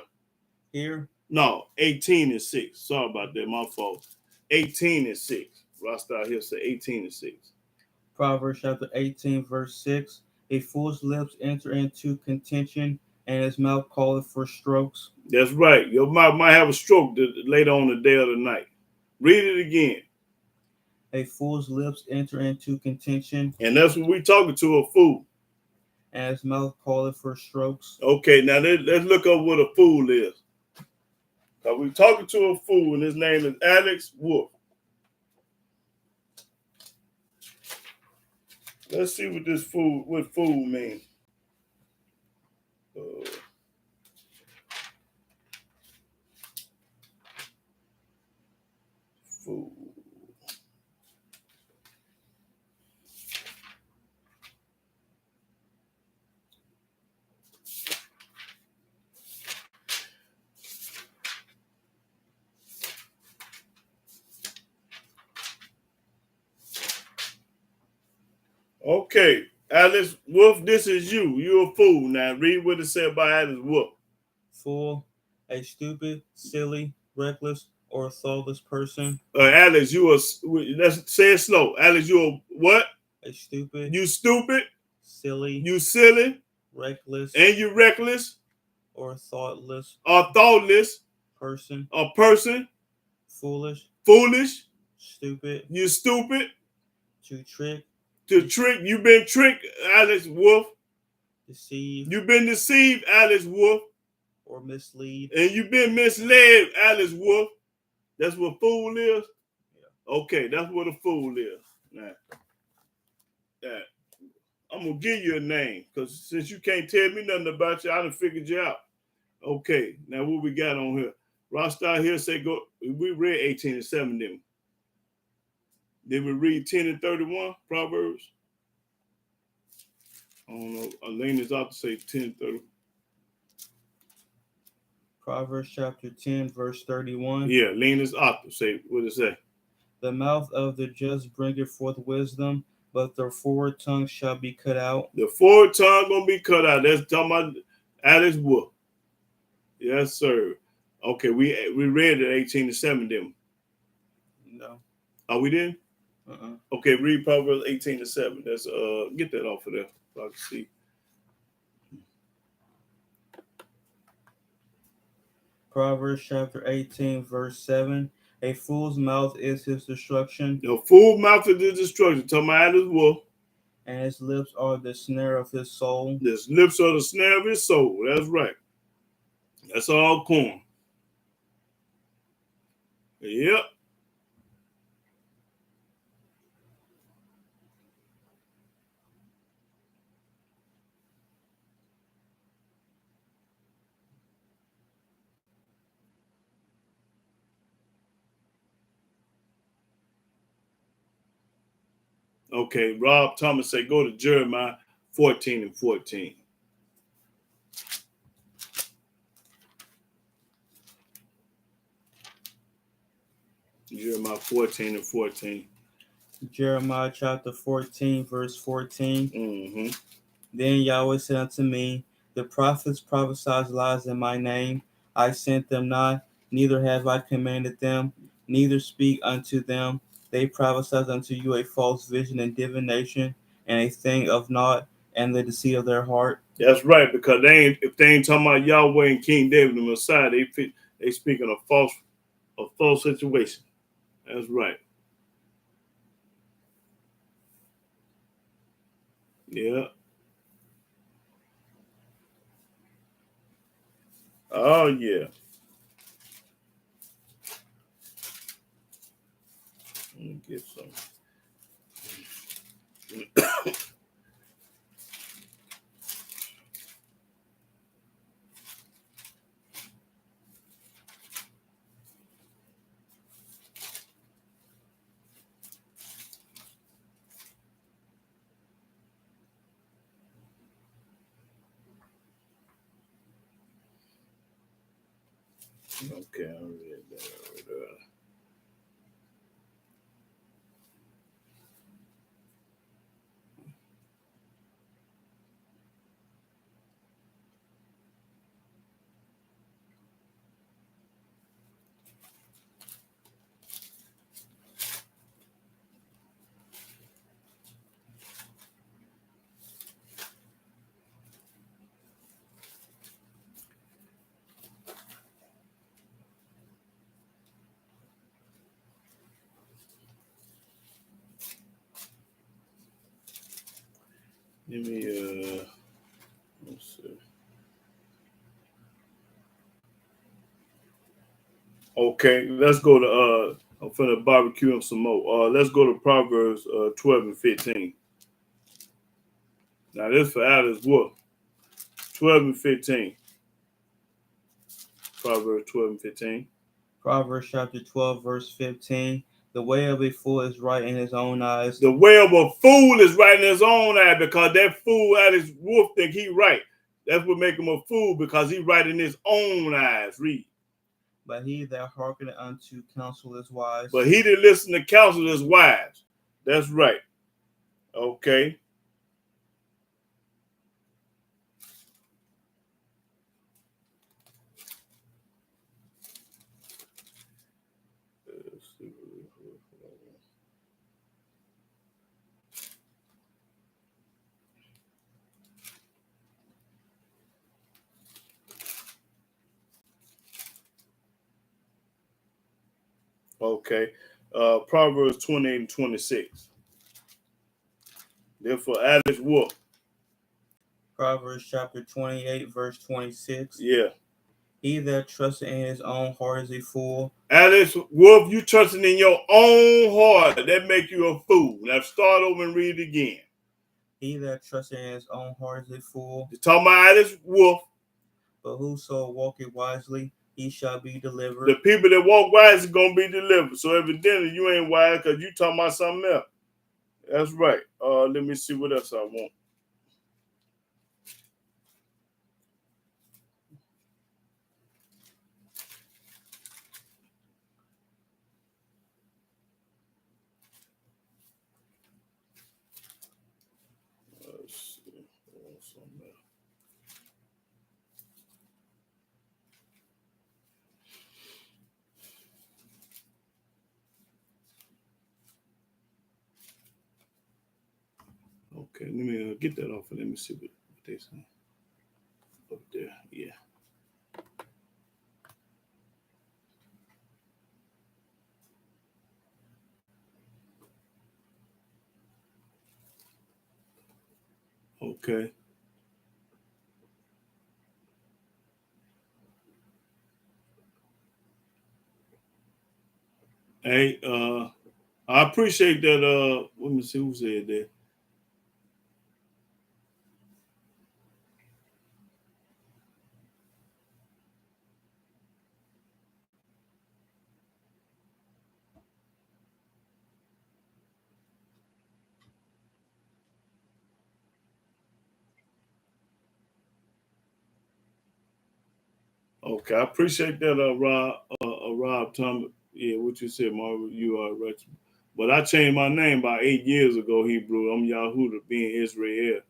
Here? No, 18 and 6. Sorry about that, my fault. 18 and 6. Ross out here say 18 and 6. Proverbs chapter 18, verse 6. A fool's lips enter into contention, and his mouth calleth for strokes. That's right. Your mouth might have a stroke later on the day or the night. Read it again. A fool's lips enter into contention, And that's what we talking to, a fool. and his mouth calleth for strokes. Okay, now let's look up what a fool is. Because we talking to a fool, and his name is Alex Wolf. Let's see what fool means. Fool. Okay, Alice Wolf, this is you. You're a fool. Now read what it said by Alice Wolf. Fool, a stupid, silly, reckless, or thoughtless person. Alex, let's say it slow. Alex, you a what? A stupid. You stupid. Silly. You silly. Reckless. And you reckless. Or thoughtless. Or thoughtless. Person. A person. Foolish. Foolish. Stupid. You stupid. To trick. You've been tricked, Alice Wolf. Deceive. You've been deceived, Alice Wolf. Or mislead. And you've been misled, Alice Wolf. That's what fool is? Yeah. Okay, that's what a fool is. Now, I'm going to give you a name, because since you can't tell me nothing about you, I done figured you out. Okay, now what we got on here? Rostar here say go. We read 18 and 7, didn't we? Did we read 10 and 31, Proverbs? I don't know. Elaine is out to say 10 and 30. Proverbs chapter 10, verse 31. Yeah, Elaine is out to say, what does it say? The mouth of the just bringeth forth wisdom, but the forward tongue shall be cut out. The forward tongue gonna be cut out. That's talking about Alice Wolf. Yes, sir. Okay, we read it 18 and 7, didn't we? No. Oh, we didn't? Okay, read Proverbs 18 and 7. That's get that off of there so I can see. Proverbs chapter 18, verse 7. A fool's mouth is his destruction. The fool's mouth is his destruction. Talking about Alice Wolf. And his lips are the snare of his soul. His lips are the snare of his soul. That's right. That's all corn. Yep. Okay, Rob Thomas say go to Jeremiah 14 and 14. Jeremiah 14 and 14. Jeremiah chapter 14, verse 14. Mm-hmm. Then Yahweh said unto me, the prophets prophesied lies in my name. I sent them not, neither have I commanded them, neither speak unto them. They prophesied unto you a false vision and divination, and a thing of naught, and the deceit of their heart. That's right, because if they ain't talking about Yahweh and King David the Messiah, they speaking a false situation. That's right. Yeah. Oh yeah. Let me get some. Okay, I read that. Let me let's see. Okay, let's go to I'm finna barbecue him some more. Let's go to Proverbs 12 and 15. Now this for Alice Wolf. 12 and 15. Proverbs 12 and 15. Proverbs chapter 12, verse 15. The way of a fool is right in his own eyes. The way of a fool is right in his own eye, because that fool Alice Wolf think he right. That's what make him a fool, because he right in his own eyes. Read. But he that hearkeneth unto counsel is wise. But he that listen to counsel is wise. That's right. Okay. Okay. Proverbs 28 and 26. Therefore, Alice Wolf. Proverbs chapter 28, verse 26. Yeah. He that trusteth in his own heart is a fool. Alice Wolf, you trusting in your own heart. That make you a fool. Now start over and read it again. He that trusteth in his own heart is a fool. You're talking about Alice Wolf. But whoso walketh wisely, he shall be delivered. The people that walk wise is going to be delivered. So evidently you ain't wise because you talking about something else. That's right. Let me see what else I want. Let's see. I want something else. Okay, let me get that off and let me see what they say. Up there, yeah. Okay. Hey, I appreciate that. Let me see who said that. Okay, I appreciate that, Rob Thomas. Yeah, what you said, Marvin, you are right. But I changed my name about 8 years ago, Hebrew. I'm Yahudah, being Israel.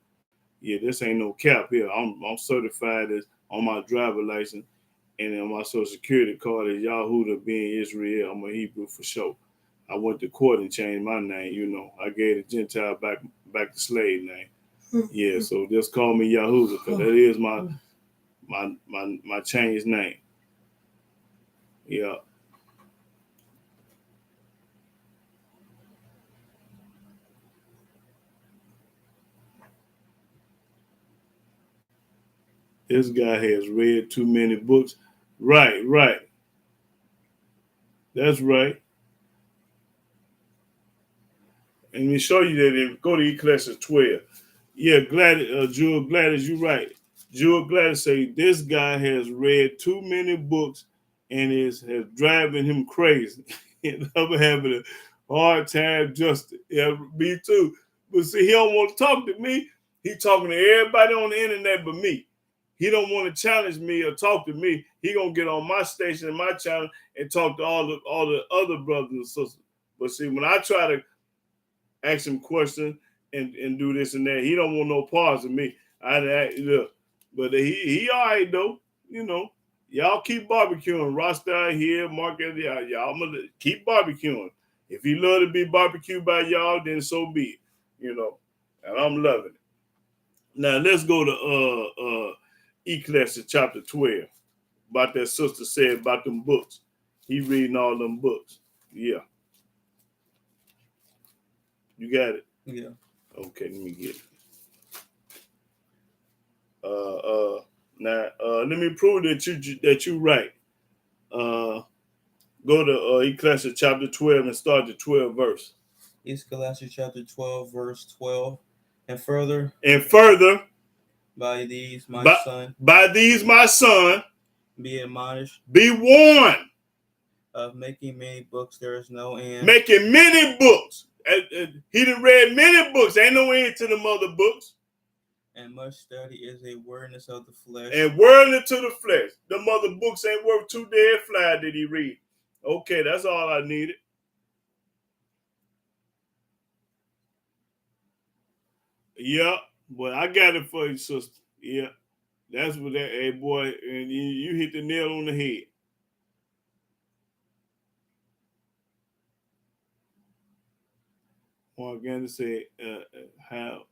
Yeah, this ain't no cap here. I'm certified as on my driver license and on my social security card as Yahudah, being Israel. I'm a Hebrew for sure. I went to court and changed my name. You know, I gave the Gentile back the slave name. Yeah, so just call me Yahudah because that is my changed name. Yeah. This guy has read too many books. Right. That's right. And we show you that if go to Ecclesiastes 12. Yeah, Jewel Gladys, you're right. Jewel Gladys say this guy has read too many books and has driving him crazy. And I'm having a hard time justifying. Yeah, me too. But see, he don't want to talk to me. He talking to everybody on the internet but me. He don't want to challenge me or talk to me. He gonna get on my station and my channel and talk to all the other brothers and sisters. But see, when I try to ask him questions and do this and that, he don't want no parts of me. Look, but he all right though. You know, y'all keep barbecuing. Rasta here, Mark, y'all gonna keep barbecuing. If he love to be barbecued by y'all, then so be it. You know, and I'm loving it. Now let's go to Ecclesiastes chapter 12. About that sister said about them books. He reading all them books. Yeah. You got it? Yeah. Okay, let me get it. Now let me prove that you right. Go to Ecclesiastes chapter 12 and start the 12th verse. Ecclesiastes chapter 12, verse 12. And further, by these my son, be admonished, be warned. Of making many books, there is no end. Making many books. He done read many books. Ain't no end to them other books. And much study is a weariness of the flesh. And weariness to the flesh. Them other books ain't worth 2 dead flies that he read. Okay, that's all I needed. Yeah, but I got it for you, sister. Yeah, that's what that, hey boy, and you hit the nail on the head. Morgan said, how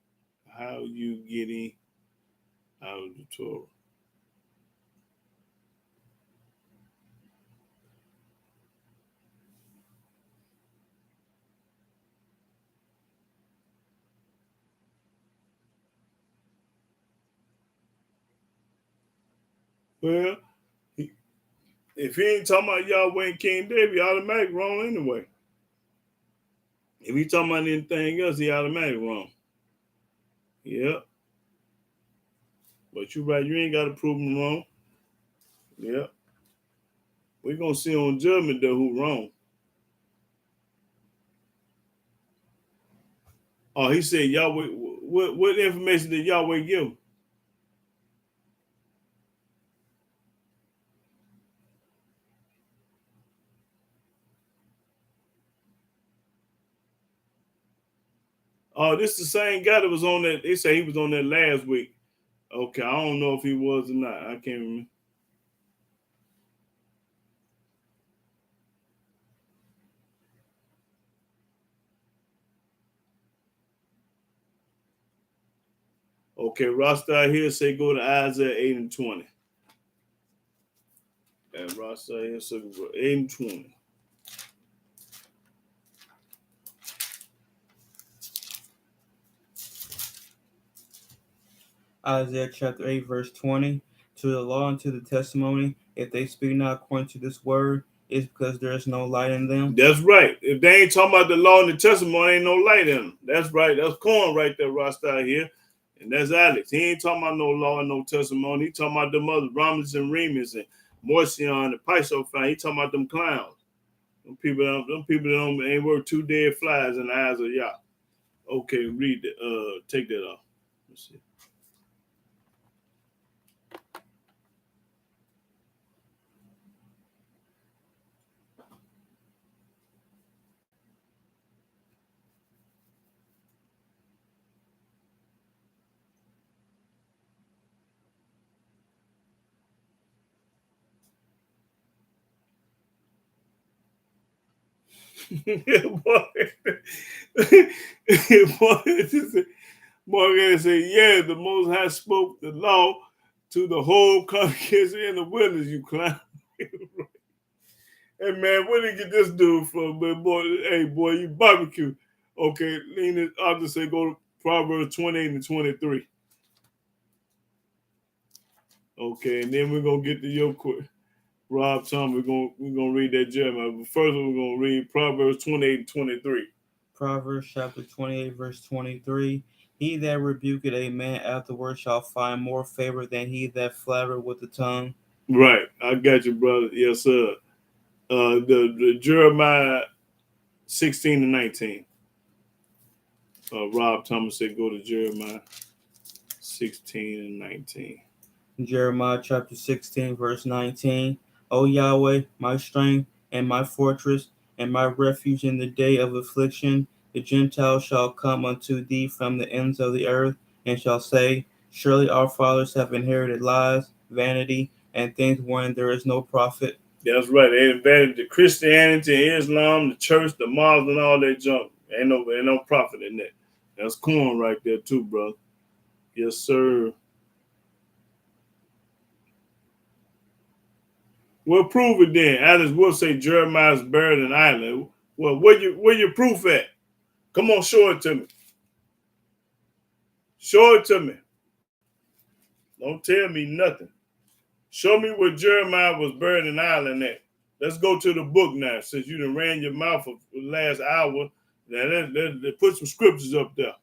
you getting out of the Torah? Well, if he ain't talking about Yahweh and King David, he automatic wrong anyway. If he talking about anything else, he automatic wrong. Yeah. But you right, you ain't got to prove him wrong. Yeah. We're going to see on judgment though who wrong. Oh, he said Yahweh, what information did Yahweh give? Oh, this is the same guy that was on that. They say he was on that last week. Okay, I don't know if he was or not. I can't remember. Okay, Rasta here say go to Isaiah 8 and 20. And Rasta here say go 8 and 20. Isaiah chapter 8, verse 20. To the law and to the testimony, if they speak not according to this word, it's because there is no light in them. That's right. If they ain't talking about the law and the testimony, ain't no light in them. That's right. That's corn right there, Rasta here. And that's Alex. He ain't talking about no law and no testimony. He talking about them other Romans and Remus and Morsion and Paiso fan. He talking about them clowns. Them people that ain't worth 2 dead flies in the eyes of Yah. Okay, read the take that off. Let's see. Morgan said, yeah, the Most High spoke the law to the whole congregation in the wilderness, you clown. Hey, man, where did you get this dude from? But boy, hey, boy, you barbecue. Okay, I'll just say go to Proverbs 28 and 23. Okay, and then we're gonna get to your Rob Tom. We're gonna read that Jeremiah. But first, we're gonna read Proverbs 28 and 23. Proverbs chapter 28, verse 23. He that rebuketh a man afterward shall find more favor than he that flattereth with the tongue. Right, I got you, brother. Yes, sir. The Jeremiah 16 and 19. Rob Thomas said, go to Jeremiah 16 and 19. Jeremiah chapter 16, verse 19. O Yahweh, my strength and my fortress and my refuge in the day of affliction, the Gentiles shall come unto thee from the ends of the earth, and shall say, surely our fathers have inherited lies, vanity, and things wherein there is no profit. That's right. They invented the Christianity, Islam, the church, the Muslims, and all that junk. Ain't no profit in that. That's corn right there too, brother. Yes, sir. Well, prove it then. Alice will say Jeremiah's buried in Ireland. Well, where your proof at? Come on, show it to me. Show it to me. Don't tell me nothing. Show me where Jeremiah was buried in Ireland at. Let's go to the book now. Since you done ran your mouth for the last hour, now let's put some scriptures up there.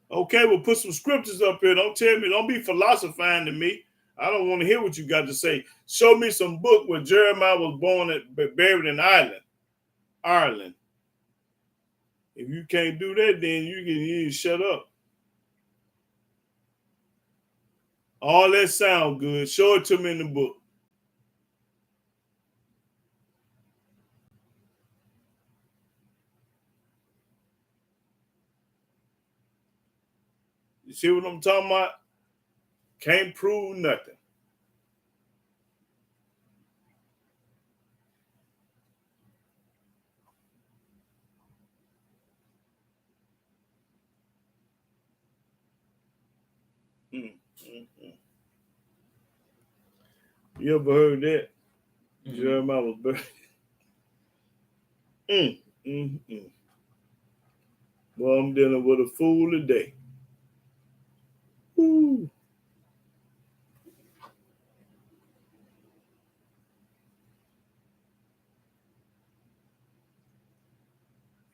Okay, well, put some scriptures up here. Don't tell me, don't be philosophizing to me. I don't want to hear what you got to say. Show me some book where Jeremiah was buried in Ireland. If you can't do that, then you can shut up. All that sound good. Show it to me in the book. You see what I'm talking about? Can't prove nothing. You ever heard that? Jeremiah was buried. Well, I'm dealing with a fool today. Woo.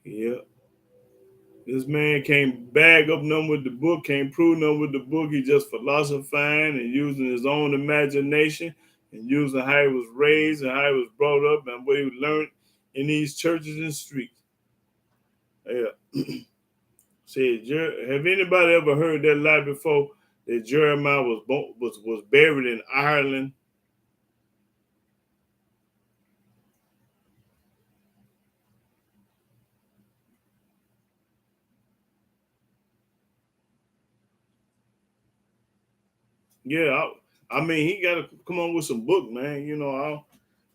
Yep. This man can't bag up none with the book, can't prove none with the book. He just philosophizing and using his own imagination and using how he was raised and how he was brought up and what he learned in these churches and streets. Yeah. Said, have anybody ever heard that lie before that Jeremiah was buried in Ireland? Yeah, I mean, he got to come on with some book, man. You know,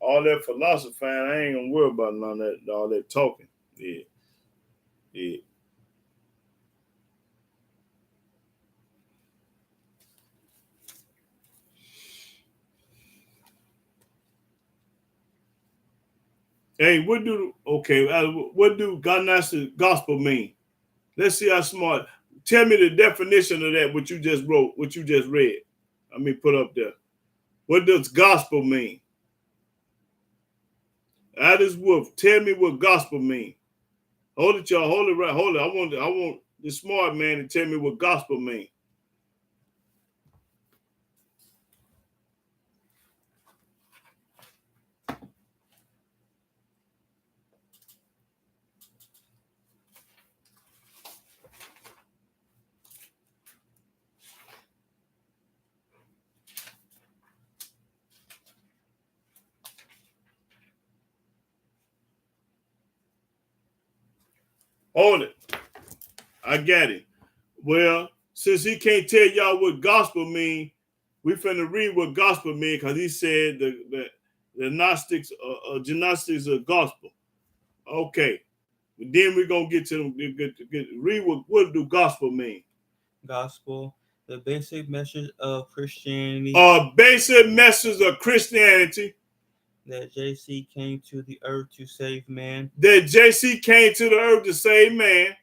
all that philosophy, I ain't gonna worry about none of that, all that talking. Yeah. Hey, what do Gnostic gospel mean? Let's see how smart. Tell me the definition of that, what you just wrote, what you just read. I mean, put up there. What does gospel mean? Alice Wolf, tell me what gospel mean. Hold it, y'all. Hold it right. Hold it. I want the smart man to tell me what gospel mean. Hold it. I got it. Well, since he can't tell y'all what gospel mean, we finna read what gospel mean because he said the Gnostics are gospel. Okay. Then we're gonna get to read what do gospel mean. Gospel, the basic message of Christianity. Basic message of Christianity. That JC came to the earth to save man. That JC came to the earth to save man.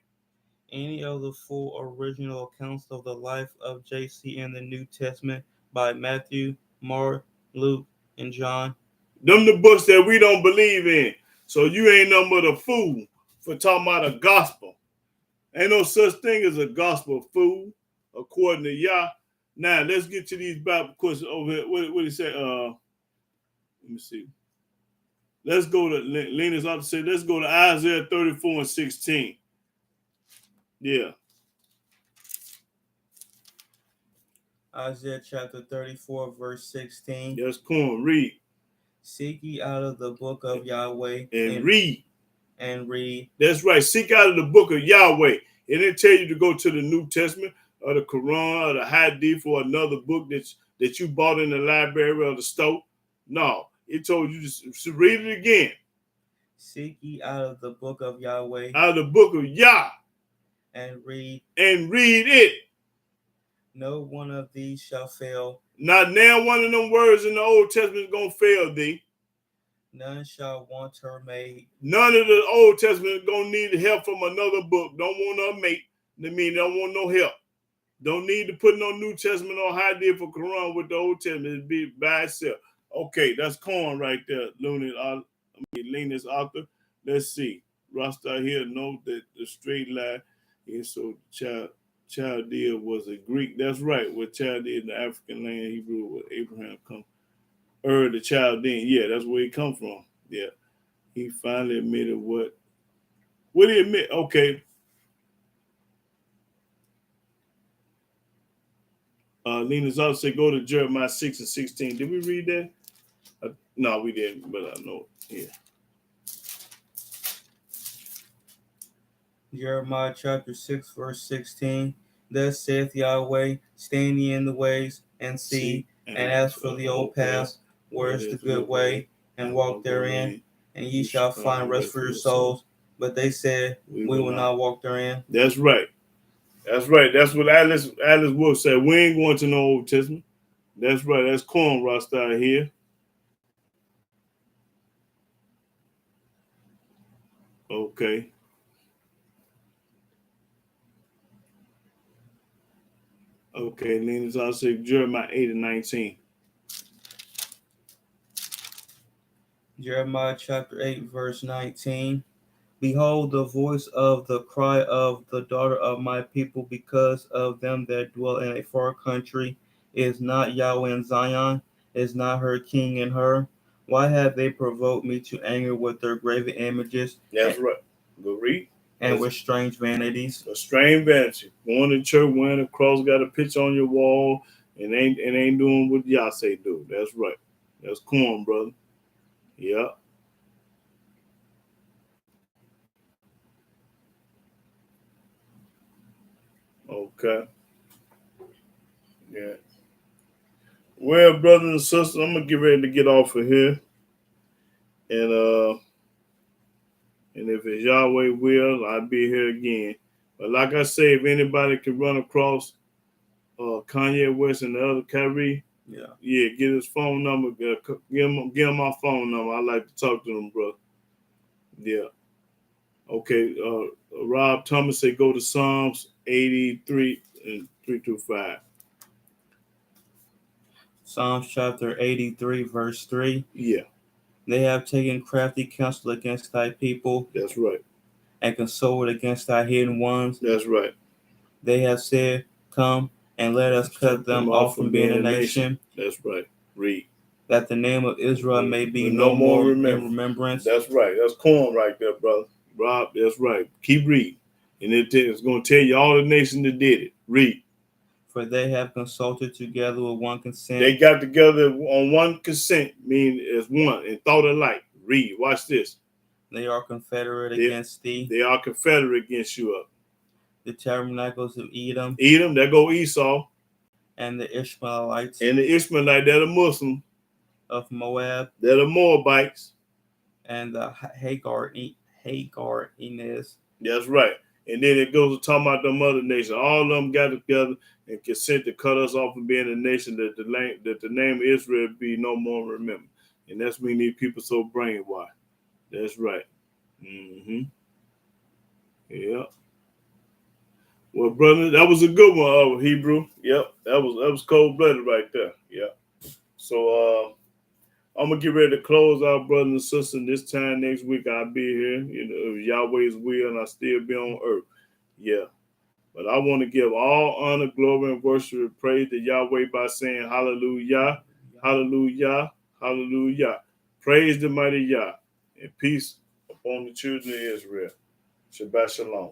any of the full original accounts of the life of JC in the New Testament by Matthew, Mark, Luke, and John. Them the books that we don't believe in. So you ain't nothing but a fool for talking about a gospel. Ain't no such thing as a gospel fool, according to Yah. Now let's get to these Bible questions over here. What did he say? Let me see. Let's go to Lena's up to say. Let's go to Isaiah 34 and 16. Yeah. Isaiah chapter 34, verse 16. Yes, come on, read. Seek ye out of the book of Yahweh and read. And read. That's right. Seek out of the book of Yahweh. It didn't tell you to go to the New Testament or the Quran or the Hadith or another book that you bought in the library or the store. No, it told you to read it again. Seek ye out of the book of Yahweh. Out of the book of Yah. And read. And read it. No one of these shall fail. Not now one of them words in the Old Testament is going to fail thee. None shall want her mate. None of the Old Testament is going to need help from another book. Don't want a mate. I mean, don't want no help. Don't need to put no New Testament or Hadith for Quran with the Old Testament. It'd be by itself. Okay, that's corn right there. Lena's author. Let's see. Rasta here know that the straight line is so Chaldea was a Greek. That's right. With Chaldea in the African land, Hebrew, where Abraham come. The Chaldean. Yeah, that's where he come from. Yeah. He finally admitted what did he admit? Okay. Lena's also say go to Jeremiah 6 and 16. Did we read that? No, we didn't, but I know. Yeah. Jeremiah chapter 6, verse 16. Thus saith Yahweh, stand ye in the ways and see, and ask for the old path, where is the good way, and walk therein, and ye shall find rest for your souls. But they said, we will not walk therein. That's right. That's right. That's what Alice Wolf said. We ain't going to no Old Testament. That's right. That's corn Rasta here. Okay. Okay, Lena's also Jeremiah 8 and 19. Jeremiah chapter 8, verse 19. Behold, the voice of the cry of the daughter of my people, because of them that dwell in a far country. Is not Yahweh in Zion? Is not her king in her? Why have they provoked me to anger with their graven images? That's right. Go read. And with strange vanities. A strange vanity. Going to church, wearing a cross, got a picture on your wall, and ain't doing what y'all say do. That's right. That's corn, brother. Yeah. Okay. Yeah. Well, brothers and sisters, I'm gonna get ready to get off of here. And if it's Yahweh will, I'll be here again. But like I say, if anybody can run across Kanye West and the other Kyrie, get his phone number. Give him my phone number. I like to talk to him, bro. Yeah. Okay. Rob Thomas say go to Psalms 83 and 3-5. Psalms chapter 83, verse 3. Yeah. They have taken crafty counsel against thy people. That's right. And consoled against thy hidden ones. That's right. They have said, come and let us cut them off from being a nation. That's right. Read. That the name of Israel may be no more in remembrance. That's right. That's corn right there, brother. Rob, that's right. Keep reading. And it's going to tell you all the nations that did it. Read. For they have consulted together with one consent. They got together on one consent, meaning as one, and thought alike. Read. Watch this. They are confederate against thee. They are confederate against you up. The tabernacles of Edom. Edom, there go Esau. And the Ishmaelites. And the Ishmaelites, they're the Muslims. Of Moab. They're the Moabites. And the Hagar-Ines. That's right. And then it goes to talk about them other nations. All of them got together and consent to cut us off from being a nation that the name Israel be no more remembered. And that's when these people so brainwashed. That's right. Mm-hmm. Yeah. Well, brother, that was a good one, Hebrew. Yep, that was cold blooded right there. Yeah. So I'm gonna get ready to close out, brothers and sisters. This time next week I'll be here. You know, if Yahweh's will, and I still be on earth. Yeah. But I want to give all honor, glory, and worship and praise to Yahweh by saying hallelujah, hallelujah, hallelujah. Praise the mighty Yah, and peace upon the children of Israel. Shabbat shalom.